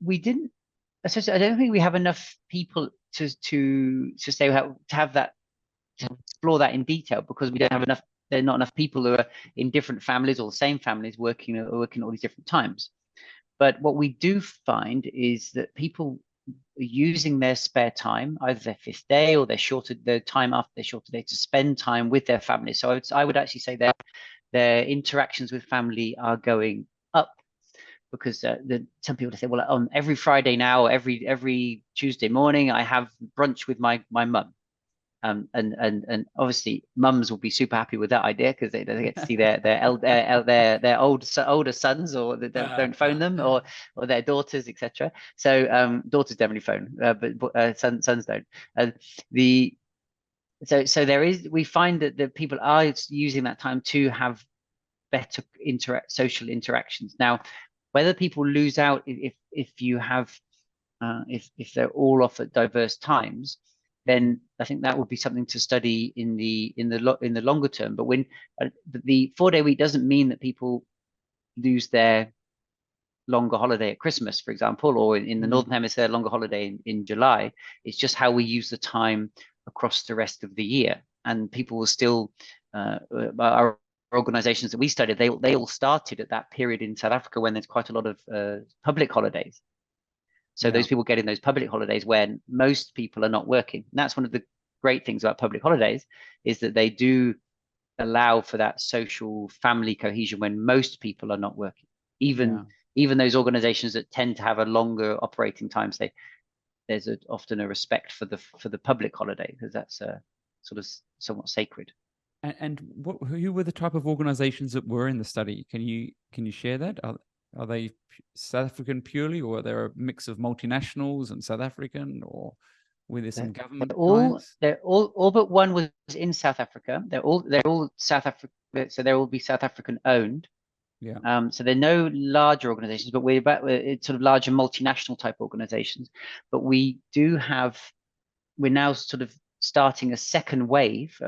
we didn't. I don't think we have enough people to say how to have that, to explore that in detail, because we don't have enough. There are not enough people who are in different families or the same families working at all these different times. But what we do find is that people are using their spare time, either their fifth day or their time after their shorter day, to spend time with their families. So I would actually say that their interactions with family are going up, because some people say, well, on every Friday now, or every Tuesday morning, I have brunch with my mum. And obviously mums will be super happy with that idea, because they get to see their older sons, or they don't phone them, or their daughters, etc. So daughters definitely phone, but sons don't. So we find that the people are using that time to have better social interactions. Now, whether people lose out if you have if they're all off at diverse times, then I think that would be something to study in the longer term. But when the 4-day week doesn't mean that people lose their longer holiday at Christmas, for example, or in the Northern Hemisphere, longer holiday in July. It's just how we use the time across the rest of the year. And people will still, our organizations that we studied, they all started at that period in South Africa when there's quite a lot of public holidays. So those people getting those public holidays when most people are not working. And that's one of the great things about public holidays, is that they do allow for that social family cohesion when most people are not working. Even those organizations that tend to have a longer operating time, say there's often a respect for the public holiday, because that's sort of somewhat sacred. And who were the type of organizations that were in the study? Can you share that? Are they South African purely, or are there a mix of multinationals and South African, or were there some government clients? They're all but one was in South Africa. They're all South African, so they'll all be South African owned. So they're no larger organizations, but we're sort of larger multinational type organizations. But we're now sort of starting a second wave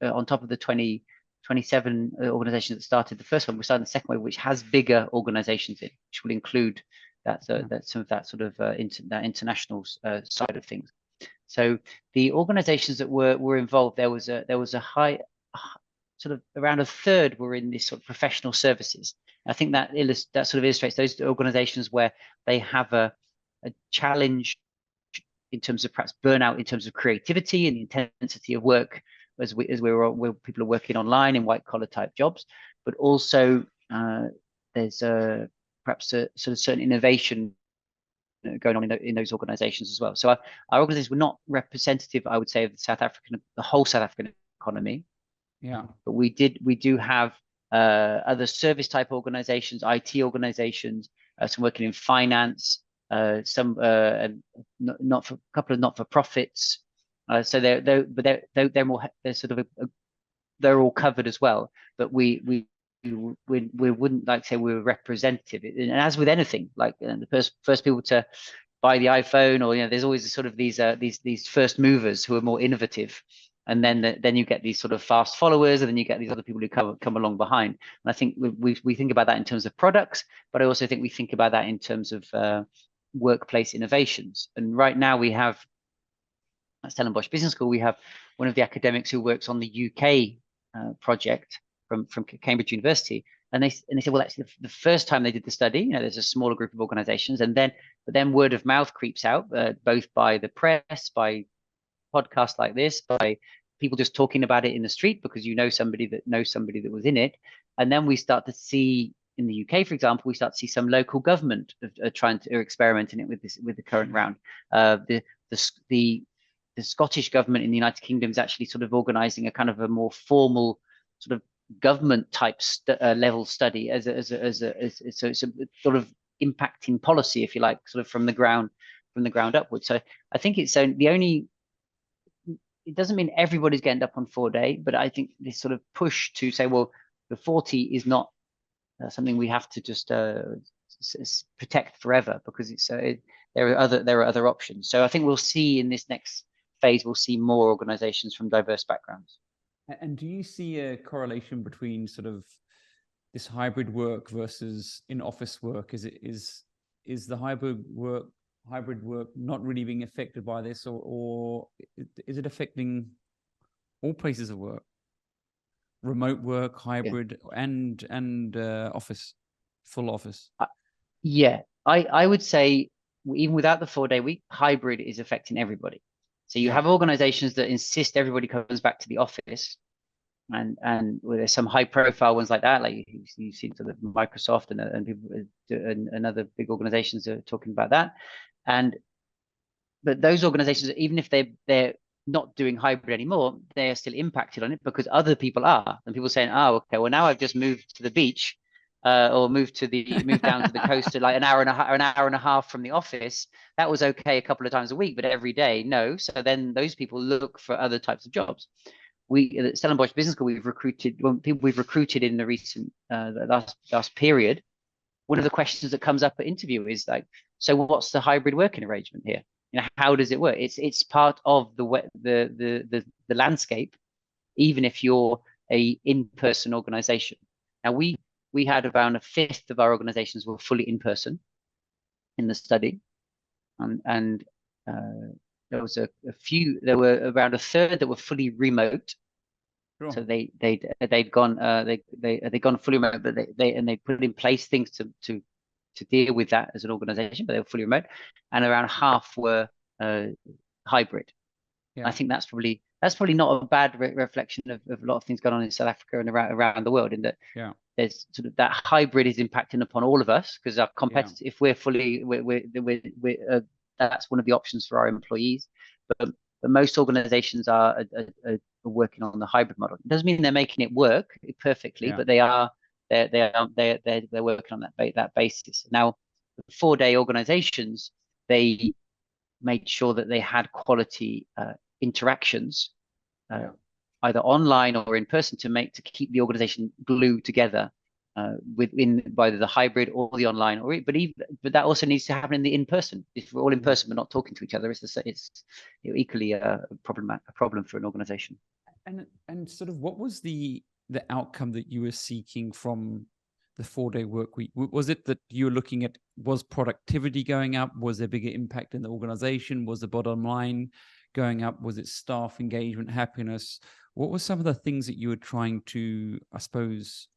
on top of the 27 organizations that started the first one. We're starting the second wave, which has bigger organizations in, which will include some of that sort of that international side of things. So the organizations that were involved, there was a high, sort of around a third were in this sort of professional services. I think that sort of illustrates those organizations where they have a challenge in terms of perhaps burnout, in terms of creativity and the intensity of work, as where people are working online in white collar type jobs, but also there's perhaps a sort of certain innovation going on in those organizations as well. So our organizations were not representative, I would say, of the whole South African economy. But we do have other service type organizations, IT organizations, some working in finance, some a couple of not-for-profits. So they're more, they're sort of they're all covered as well. But we wouldn't like to say we were representative. And as with anything, like the first people to buy the iPhone, or there's always sort of these first movers who are more innovative, and then you get these sort of fast followers, and then you get these other people who come along behind. And I think we think about that in terms of products, but I also think we think about that in terms of workplace innovations. And right now we have at Stellenbosch Business School, we have one of the academics who works on the UK project from Cambridge University, and they said, well, actually, the first time they did the study, there's a smaller group of organizations, but then word of mouth creeps out, both by the press, by podcasts like this, by people just talking about it in the street, because somebody that knows somebody that was in it, and then we start to see in the UK, for example, we start to see some local government trying to experimenting it with the current round. The Scottish government in the United Kingdom is actually sort of organising a kind of a more formal sort of government type level study so it's a sort of impacting policy, if you like, sort of from the ground upwards. So I think it's the only. It doesn't mean everybody's going to end up on 4-day, but I think this sort of push to say, well, the 40 is not something we have to just protect forever, because it's there are other options. So I think we'll see in this next phase, we'll see more organizations from diverse backgrounds. And do you see a correlation between sort of this hybrid work versus in-office work? Is the hybrid work not really being affected by this, or is it affecting all places of work? Remote work, hybrid, and office, full office. Yeah, I would say even without the 4-day week, hybrid is affecting everybody. So you have organizations that insist everybody comes back to the office, and there's some high profile ones like that, like you see sort of Microsoft and people and other big organizations are talking about that. But those organizations, even if they're not doing hybrid anymore, they are still impacted on it because other people are, and people saying, oh, okay, well now I've just moved to the beach, or moved down to the coast to like an hour and a half from the office. That was okay a couple of times a week, but every day, no. So then those people look for other types of jobs. We at Stellenbosch Business School, we've recruited in the recent last period. One of the questions that comes up at interview is like, so what's the hybrid working arrangement here? You know, how does it work? It's part of the landscape, even if you're a in-person organization. Now we had around a fifth of our organizations were fully in person in the study, and there was there were around a third that were fully remote. Sure. So they'd gone fully remote, but they put in place things to deal with that as an organization, but they were fully remote, and around half were hybrid. Yeah. I think that's probably not a bad reflection of a lot of things going on in South Africa and around the world, in that there's sort of that hybrid is impacting upon all of us, because our competitors, if we're fully, that's one of the options for our employees. But most organizations are working on the hybrid model. It doesn't mean they're making it work perfectly, but they're working on that basis. Now, the 4-day organizations, they made sure that they had quality interactions, either online or in person, to keep the organization glued together within either the hybrid or the online, but that also needs to happen in the in-person. If we're all in person but not talking to each other, it's equally a problem for an organization. And sort of what was the outcome that you were seeking from the 4-day work week? Was it that you were looking at, was productivity going up? Was there bigger impact in the organization? Was the bottom line going up? Was it staff engagement, happiness? What were some of the things that you were trying to, I suppose,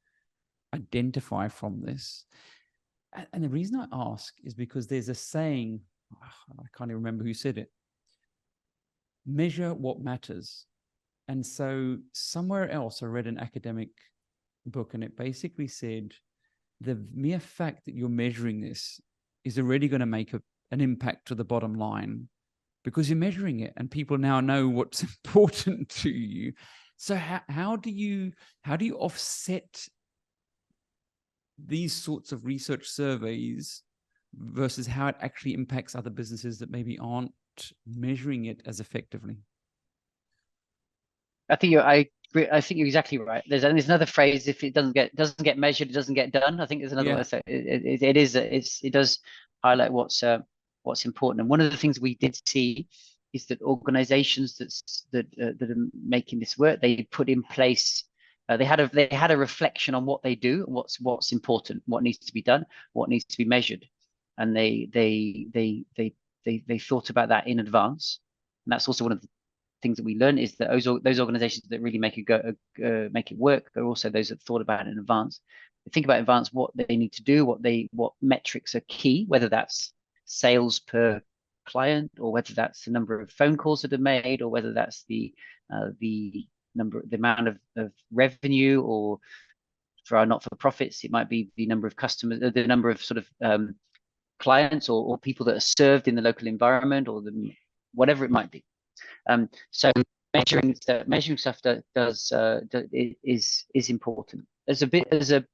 identify from this? And the reason I ask is because there's a saying, I can't even remember who said it, measure what matters. And so somewhere else I read an academic book, and it basically said the mere fact that you're measuring this is already going to make an impact to the bottom line, because you're measuring it and people now know what's important to you. So how do you offset these sorts of research surveys versus how it actually impacts other businesses that maybe aren't measuring it as effectively? I think you're exactly right. There's another phrase: if it doesn't get measured, it doesn't get done. I think there's another one. So it does highlight what's important. And one of the things we did see is that organizations that are making this work, they put in place. They had a reflection on what they do, what's important, what needs to be done, what needs to be measured, and they thought about that in advance. And that's also one of the things that we learn, is that those organizations that really make it work are also those that thought about it in advance. They think about in advance what they need to do, what metrics are key, whether that's sales per client, or whether that's the number of phone calls that are made, or whether that's the amount of revenue, or for our not-for-profits, it might be the number of customers, the number of sort of clients or people that are served in the local environment, or whatever it might be. So measuring stuff is important. As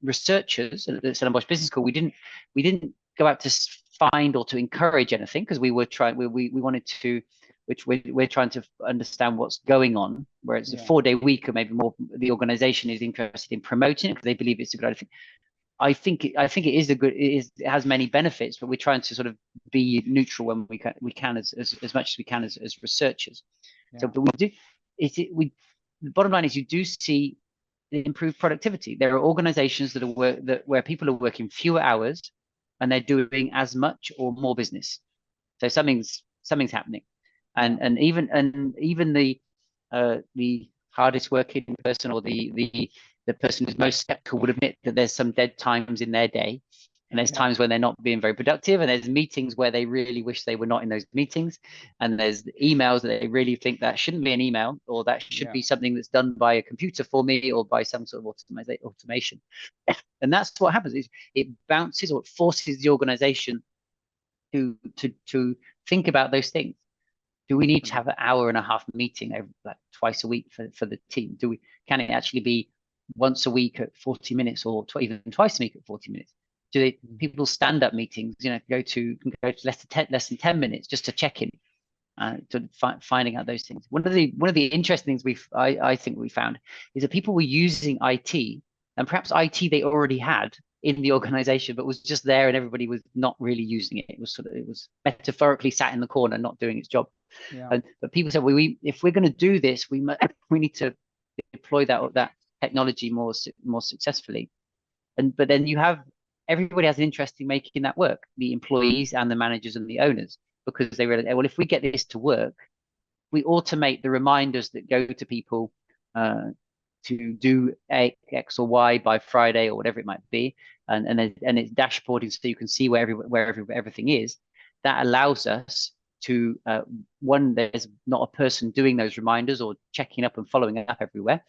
researchers at the Stellenbosch Business School, we didn't go out to find or to encourage anything, because we wanted to, which we're trying to understand what's going on, where it's a 4-day week, or maybe more, the organization is interested in promoting it because they believe it's a good thing. I think it is it has many benefits, but we're trying to sort of be neutral when we can as much as we can as researchers. So, but the bottom line is you do see the improved productivity. There are organizations where people are working fewer hours and they're doing as much or more business. So something's happening. And even the hardest working person, or the person who's most skeptical, would admit that there's some dead times in their day, and there's times when they're not being very productive, and there's meetings where they really wish they were not in those meetings, and there's emails that they really think that shouldn't be an email, or that should be something that's done by a computer for me, or by some sort of automation. And that's what happens, is it bounces, or it forces the organization to think about those things. Do we need to have an hour and a half meeting twice a week for the team? Can it actually be once a week at 40 minutes, or even twice a week at 40 minutes? Do people stand up meetings, go to less than 10 minutes just to check in, to finding out those things? One of the interesting things I think we found is that people were using IT, and perhaps IT they already had in the organization, but was just there and everybody was not really using it. It was metaphorically sat in the corner, not doing its job. But people said, if we're going to do this, we need to deploy that technology more successfully. But then everybody has an interest in making that work, the employees and the managers and the owners, because they realize, well, if we get this to work, we automate the reminders that go to people to do X or Y by Friday, or whatever it might be, and it's dashboarding, so you can see where everything is. That allows us to one, there's not a person doing those reminders or checking up and following up everywhere,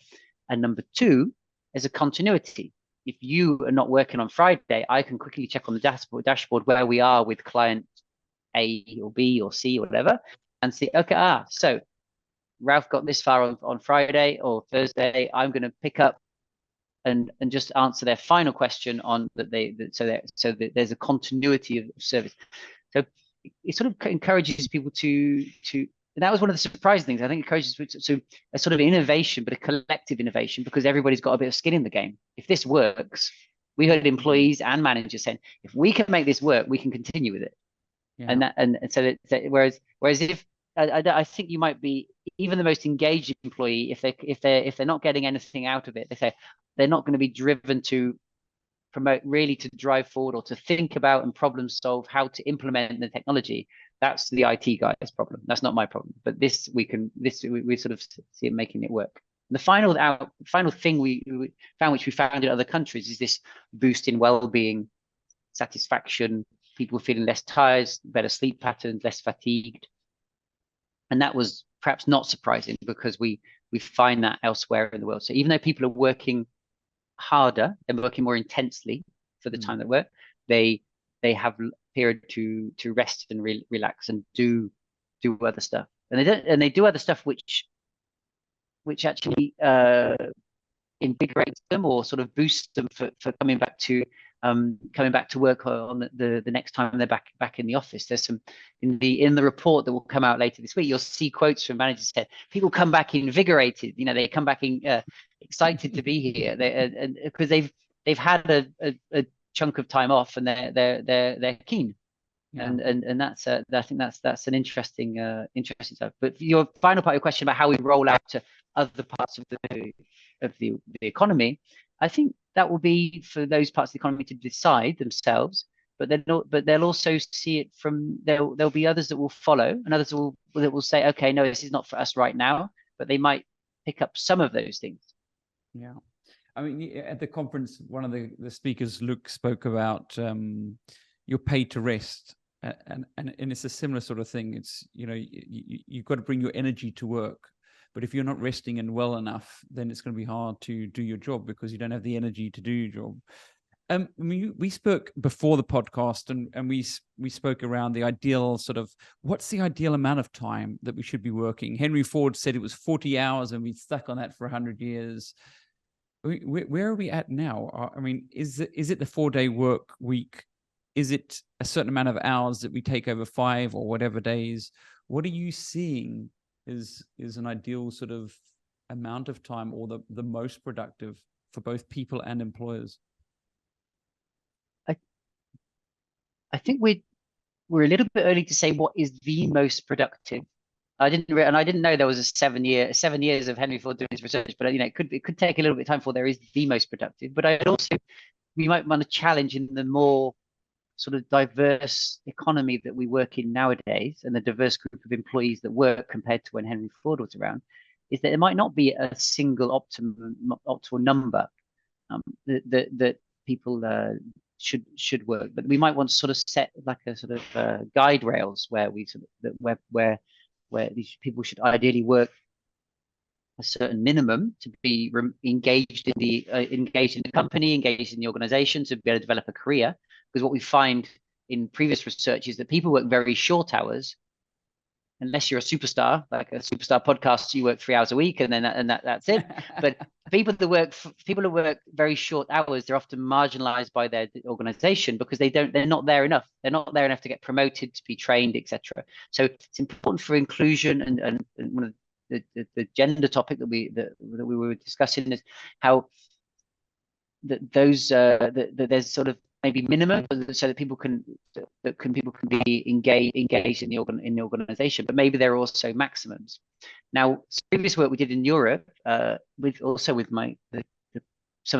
and number two, there's a continuity. If you are not working on Friday, I can quickly check on the dashboard where we are with client A or B or C or whatever, and see, okay, so Ralf got this far on Friday or Thursday. I'm going to pick up and just answer their final question on so that there's a continuity of service. So it sort of encourages people to. And that was one of the surprising things. I think it encourages to a sort of innovation, but a collective innovation, because everybody's got a bit of skin in the game. If this works, we heard employees and managers saying, if we can make this work, we can continue with it. Whereas if I think you might be, even the most engaged employee, if they're not getting anything out of it, they say they're not going to be driven to promote, really to drive forward, or to think about and problem solve how to implement the technology. That's the IT guy's problem. That's not my problem. But we sort of see it making it work. And the final thing we found, which we found in other countries, is this boost in well-being, satisfaction, people feeling less tired, better sleep patterns, less fatigued. And that was perhaps not surprising, because we find that elsewhere in the world. So even though people are working harder and working more intensely for the time they work, they have a period to rest and relax and do other stuff. And they do other stuff which actually invigorates them, or sort of boosts them for coming back to work on the next time they're back in the office. There's some in the report that will come out later this week. You'll see quotes from managers saying people come back invigorated. They come back excited to be here. Because they've had a chunk of time off, and they're keen. And that's I think that's an interesting stuff. But your final part of your question about how we roll out to other parts of the economy, I think that will be for those parts of the economy to decide themselves. But they'll also see it from, there'll be others that will follow, and others that will say, okay, no, this is not for us right now. But they might pick up some of those things. Yeah. I mean, at the conference, one of the speakers, Luke, spoke about you're paid to rest. And it's a similar sort of thing. It's, you've got to bring your energy to work. But if you're not resting and well enough, then it's going to be hard to do your job, because you don't have the energy to do your job. I mean, we spoke before the podcast, and we spoke around the ideal sort of, what's the ideal amount of time that we should be working? Henry Ford said it was 40 hours, and we stuck on that for 100 years. Where are we at now? I mean, is it the 4-day work week Is it a certain amount of hours that we take over 5 or whatever days? What are you seeing is an ideal sort of amount of time, or the most productive for both people and employers? I think we're a little bit early to say what is the most productive. I didn't know there was a 7 years of Henry Ford doing his research, but it could take a little bit of time before there is the most productive. But we might want to challenge in the more sort of diverse economy that we work in nowadays, and the diverse group of employees that work compared to when Henry Ford was around, is that there might not be a single optimal number that people should work, but we might want to sort of set like a sort of guide rails where we sort of where these people should ideally work a certain minimum to be engaged in the company, engaged in the organization, to be able to develop a career. Because what we find in previous research is that people work very short hours, unless you're a superstar, like a superstar podcast, you work 3 hours a week and then that's it. But people who work very short hours, they're often marginalized by their organization because they're not there enough. They're not there enough to get promoted, to be trained, etc. So it's important for inclusion, and one of the gender topic that we were discussing is how that there's sort of maybe minimum so that people can be engaged in the organization, but maybe there are also maximums. Now, previous work we did in Europe, with some of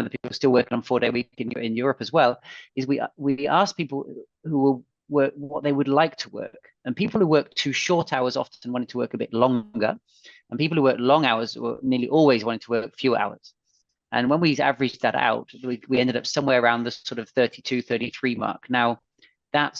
the people still working on 4-day week in Europe as well, is we asked people who will work what they would like to work, and people who work too short hours often wanted to work a bit longer, and people who work long hours nearly always wanted to work fewer hours. And when we averaged that out, we ended up somewhere around the sort of 32, 33 mark. Now, that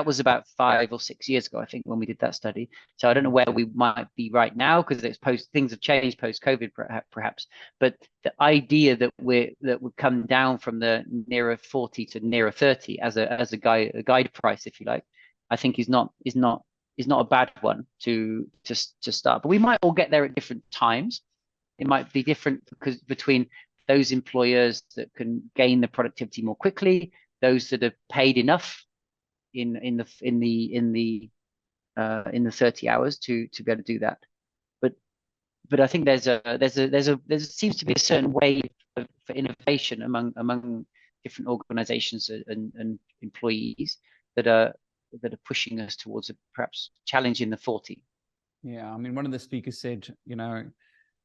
was about 5 or 6 years ago, I think, when we did that study. So I don't know where we might be right now, because things have changed post-COVID, perhaps. But the idea that we come down from the nearer 40 to nearer 30 as a guide price, if you like, I think is not a bad one to start. But we might all get there at different times. It might be different because between those employers that can gain the productivity more quickly, those that are paid enough in the 30 hours to be able to do that. But I think there seems to be a certain way for innovation among different organizations and employees that are pushing us towards perhaps challenging the 40. Yeah, I mean, one of the speakers said,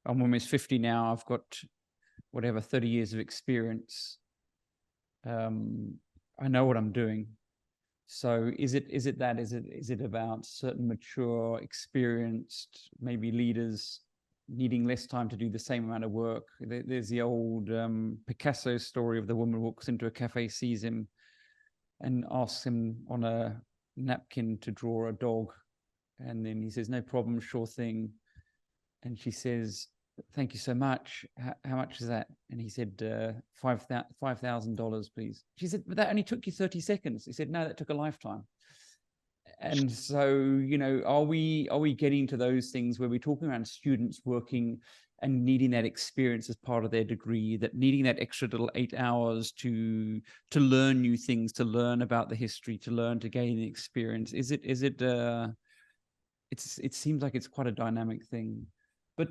I'm almost 50 now. I've got 30 years of experience. I know what I'm doing. So is it about certain mature, experienced, maybe leaders needing less time to do the same amount of work? There's the old Picasso story of the woman who walks into a cafe, sees him, and asks him on a napkin to draw a dog. And then he says, "No problem, sure thing." And she says, "Thank you so much. How much is that?" And he said, $5,000, please. She said, "But that only took you 30 seconds. He said, "No, that took a lifetime." And so, are we getting to those things where we're talking around students working and needing that experience as part of their degree, that needing that extra little 8 hours to learn new things, to learn about the history, to gain the experience? It seems like it's quite a dynamic thing. But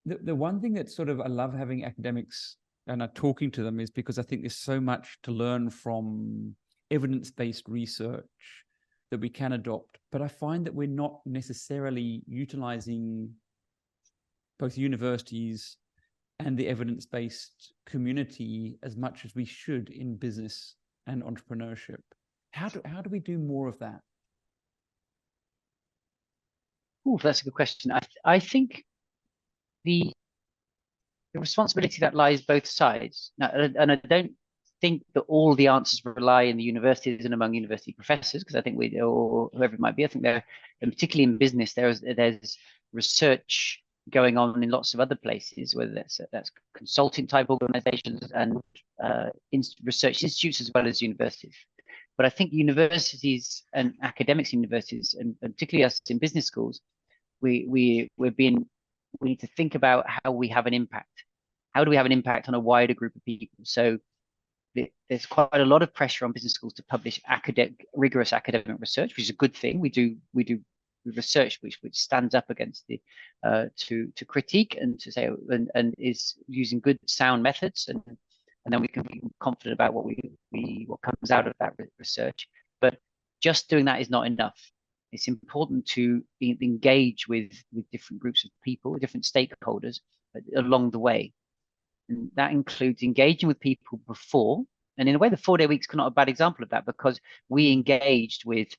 the one thing that sort of I love having academics and talking to them is because I think there's so much to learn from evidence-based research that we can adopt. But I find that we're not necessarily utilizing both universities and the evidence-based community as much as we should in business and entrepreneurship. How do we do more of that? Oh, that's a good question. I think the responsibility that lies both sides. Now, and I don't think that all the answers rely in the universities and among university professors, because I think or whoever it might be, I think and particularly in business, there's research going on in lots of other places, whether that's consulting type organizations and research institutes as well as universities. But I think universities and academics universities, and particularly us in business schools, we need to think about how we have an impact. How do we have an impact on a wider group of people? So there's quite a lot of pressure on business schools to publish rigorous academic research, which is a good thing. We do research which stands up against the to critique and to say and is using good sound methods, and then we can be confident about what comes out of that research. But just doing that is not enough. It's important to engage with different groups of people, different stakeholders along the way. And that includes engaging with people before. And in a way, the 4-day week's not a bad example of that, because we engaged with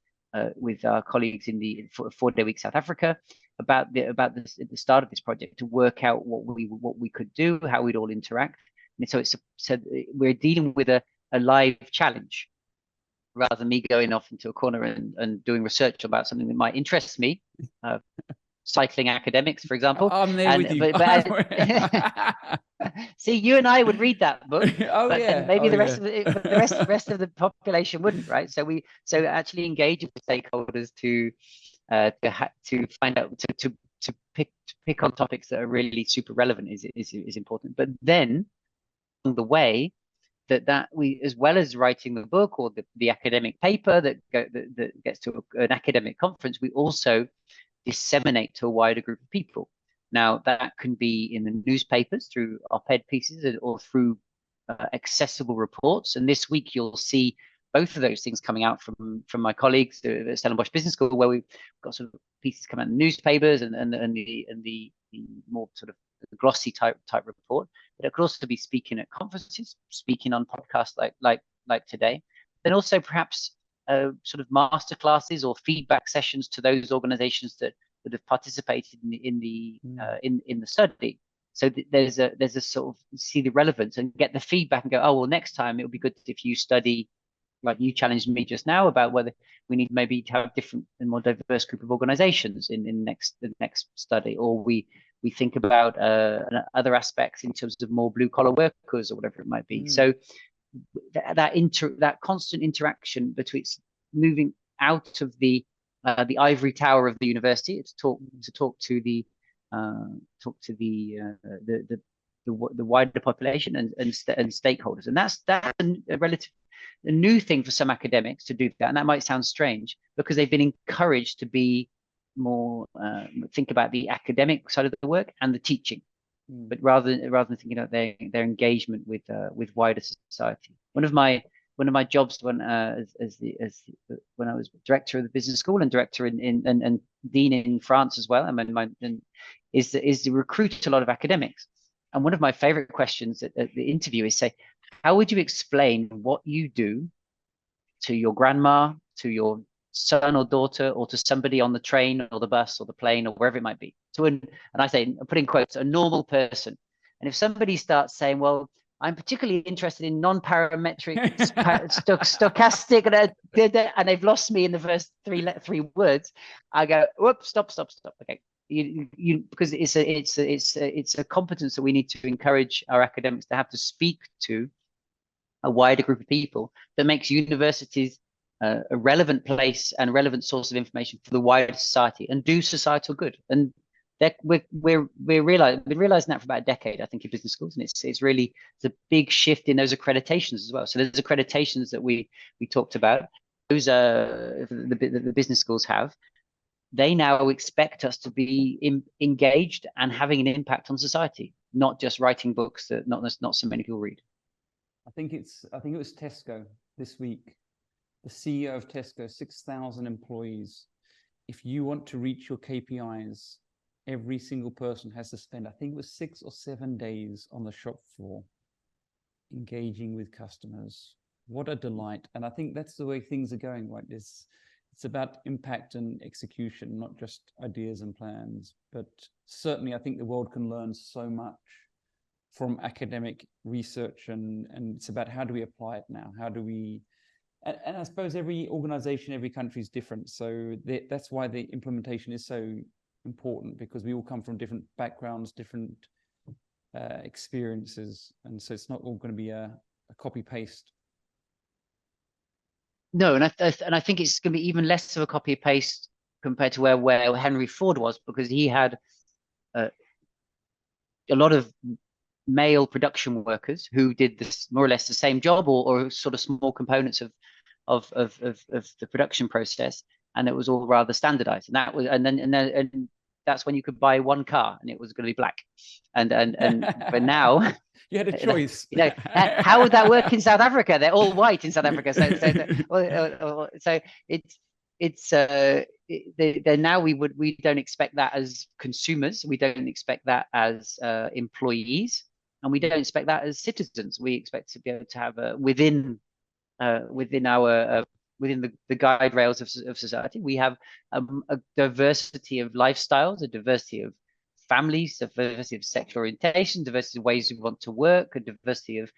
our colleagues in the 4-day week South Africa about the at the start of this project to work out what we could do, how we'd all interact. And so we're dealing with a live challenge, rather than me going off into a corner and doing research about something that might interest me, cycling academics, for example. I'm there with you. See, you and I would read that book, but yeah. Maybe the rest of the population wouldn't, right? So actually engage with stakeholders to find out to pick on topics that are really super relevant is important. But then along the way, that we, as well as writing the book or the academic paper that gets to an academic conference, we also disseminate to a wider group of people. Now, that can be in the newspapers through op-ed pieces or through accessible reports. And this week, you'll see both of those things coming out from my colleagues at Stellenbosch Business School, where we've got sort of pieces coming out in the newspapers and the more sort of glossy type report. But it could also be speaking at conferences, speaking on podcasts like today. Then also perhaps sort of master classes or feedback sessions to those organizations that have participated in the study. So there's a sort of see the relevance and get the feedback and go, oh well, next time it would be good if you study, like you challenged me just now, about whether we need maybe to have different and more diverse group of organizations in the next study, or we think about other aspects in terms of more blue collar workers or whatever it might be. So that constant interaction between moving out of the ivory tower of the university to talk to the wider population and stakeholders, and that's a new thing for some academics to do that. And that might sound strange because they've been encouraged to be more think about the academic side of the work and the teaching, but rather than thinking about their engagement with wider society. One of my jobs when I was director of the business school and director and dean in France as well, is to recruit a lot of academics. And one of my favorite questions at the interview is say, how would you explain what you do to your grandma, to your son or daughter, or to somebody on the train or the bus or the plane or wherever it might be? And I say, I put in quotes, a normal person. And if somebody starts saying, well, I'm particularly interested in non-parametric, stochastic, and they've lost me in the first three words, I go, whoops, stop. Okay, because it's a competence that we need to encourage our academics to have to speak to a wider group of people that makes universities a relevant place and a relevant source of information for the wider society and do societal good. And we're realizing that for about a decade, I think, in business schools, and it's a big shift in those accreditations as well. So there's accreditations that we talked about. Those the business schools have. They now expect us to be engaged and having an impact on society, not just writing books that not so many people read. I think it was Tesco this week. The CEO of Tesco, 6,000 employees. If you want to reach your KPIs, every single person has to spend, I think it was 6 or 7 days on the shop floor, engaging with customers. What a delight. And I think that's the way things are going, right? It's about impact and execution, not just ideas and plans. But certainly I think the world can learn so much from academic research, and it's about how do we apply it now? How do we, and I suppose every organization, every country is different. So that's why the implementation is so important, because we all come from different backgrounds, different experiences. And so it's not all going to be a copy paste. No, and I think it's going to be even less of a copy paste compared to where Henry Ford was, because he had a lot of male production workers who did this more or less the same job or sort of small components of the production process, and it was all rather standardized. And that was and that's when you could buy one car and it was going to be black. But now you had a choice. You know, how would that work in South Africa? They're all white in South Africa. So now we don't expect that as consumers. We don't expect that as employees, and we don't expect that as citizens. We expect to be able to have within the guide rails of society, we have a diversity of lifestyles, a diversity of families, a diversity of sexual orientation, diversity of ways we want to work, a diversity of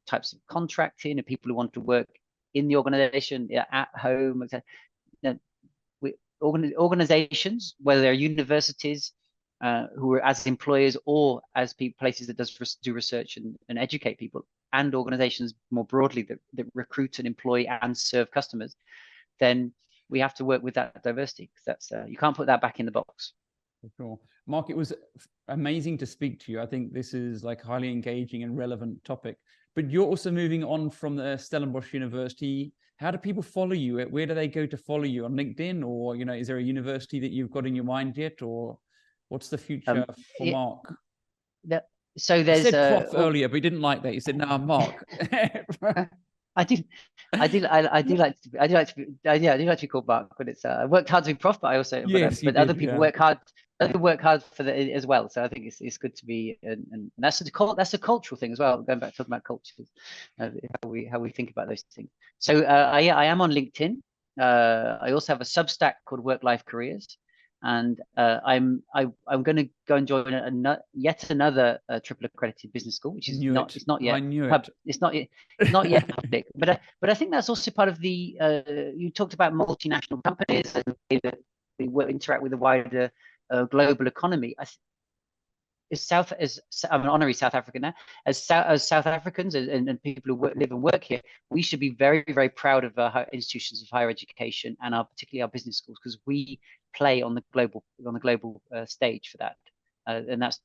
types of contracting, and people who want to work in the organization, at home, etc. Organizations, whether they're universities who are as employers or as places that do research and educate people, and organizations more broadly that recruit and employ and serve customers, then we have to work with that diversity, because that's you can't put that back in the box. For sure. Mark, it was amazing to speak to you. I think this is like highly engaging and relevant topic. But you're also moving on from the Stellenbosch University. How do people follow you? Where do they go to follow you? On LinkedIn, or is there a university that you've got in your mind yet, or what's the future for Mark? So there's you said Prof earlier, but he didn't like that. You said, "No, Mark." I do like to be called Mark, but it's I worked hard to be Prof, but I also but other people work hard. Other work hard for that as well. So I think it's good to be, and that's a cultural thing as well. Going back to talking about cultures, how we think about those things. So I am on LinkedIn. I also have a Substack called Work Life Careers, and I'm going to go and join yet another triple accredited business school, which is not yet public, but I think that's also part of the you talked about multinational companies and they interact with the wider global economy. I'm an honorary South African now. As South Africans and people who live and work here, we should be very, very proud of our institutions of higher education and particularly our business schools, because we play on the global stage for that. And that's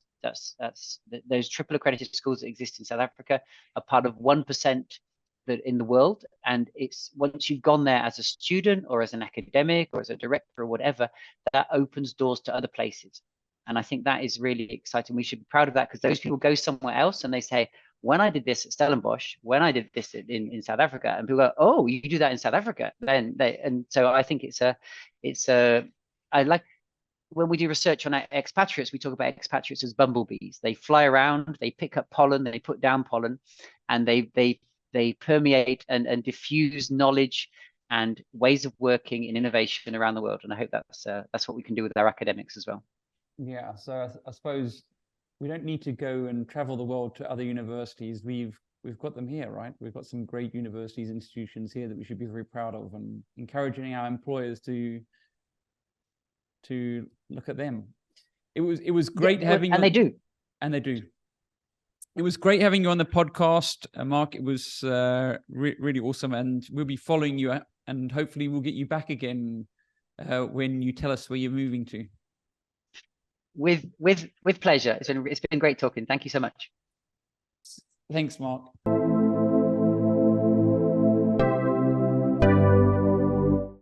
those triple accredited schools that exist in South Africa are part of 1% that in the world, and it's once you've gone there as a student or as an academic or as a director or whatever, that opens doors to other places. And I think that is really exciting. We should be proud of that, because those people go somewhere else and they say, when I did this at Stellenbosch, when I did this in South Africa, and people go, oh, you do that in South Africa, and so I think I like when we do research on expatriates, we talk about expatriates as bumblebees. They fly around, they pick up pollen, they put down pollen, and they permeate and diffuse knowledge and ways of working in innovation around the world. And I hope that's what we can do with our academics as well. Yeah, so I suppose we don't need to go and travel the world to other universities. We've got them here, right? We've got some great universities, institutions here that we should be very proud of, and encouraging our employers to look at them. It was great having you. And they do. And they do. It was great having you on the podcast, Mark. It was really awesome, and we'll be following you, and hopefully we'll get you back again when you tell us where you're moving to. With pleasure. It's been great talking. Thank you so much. Thanks, Mark.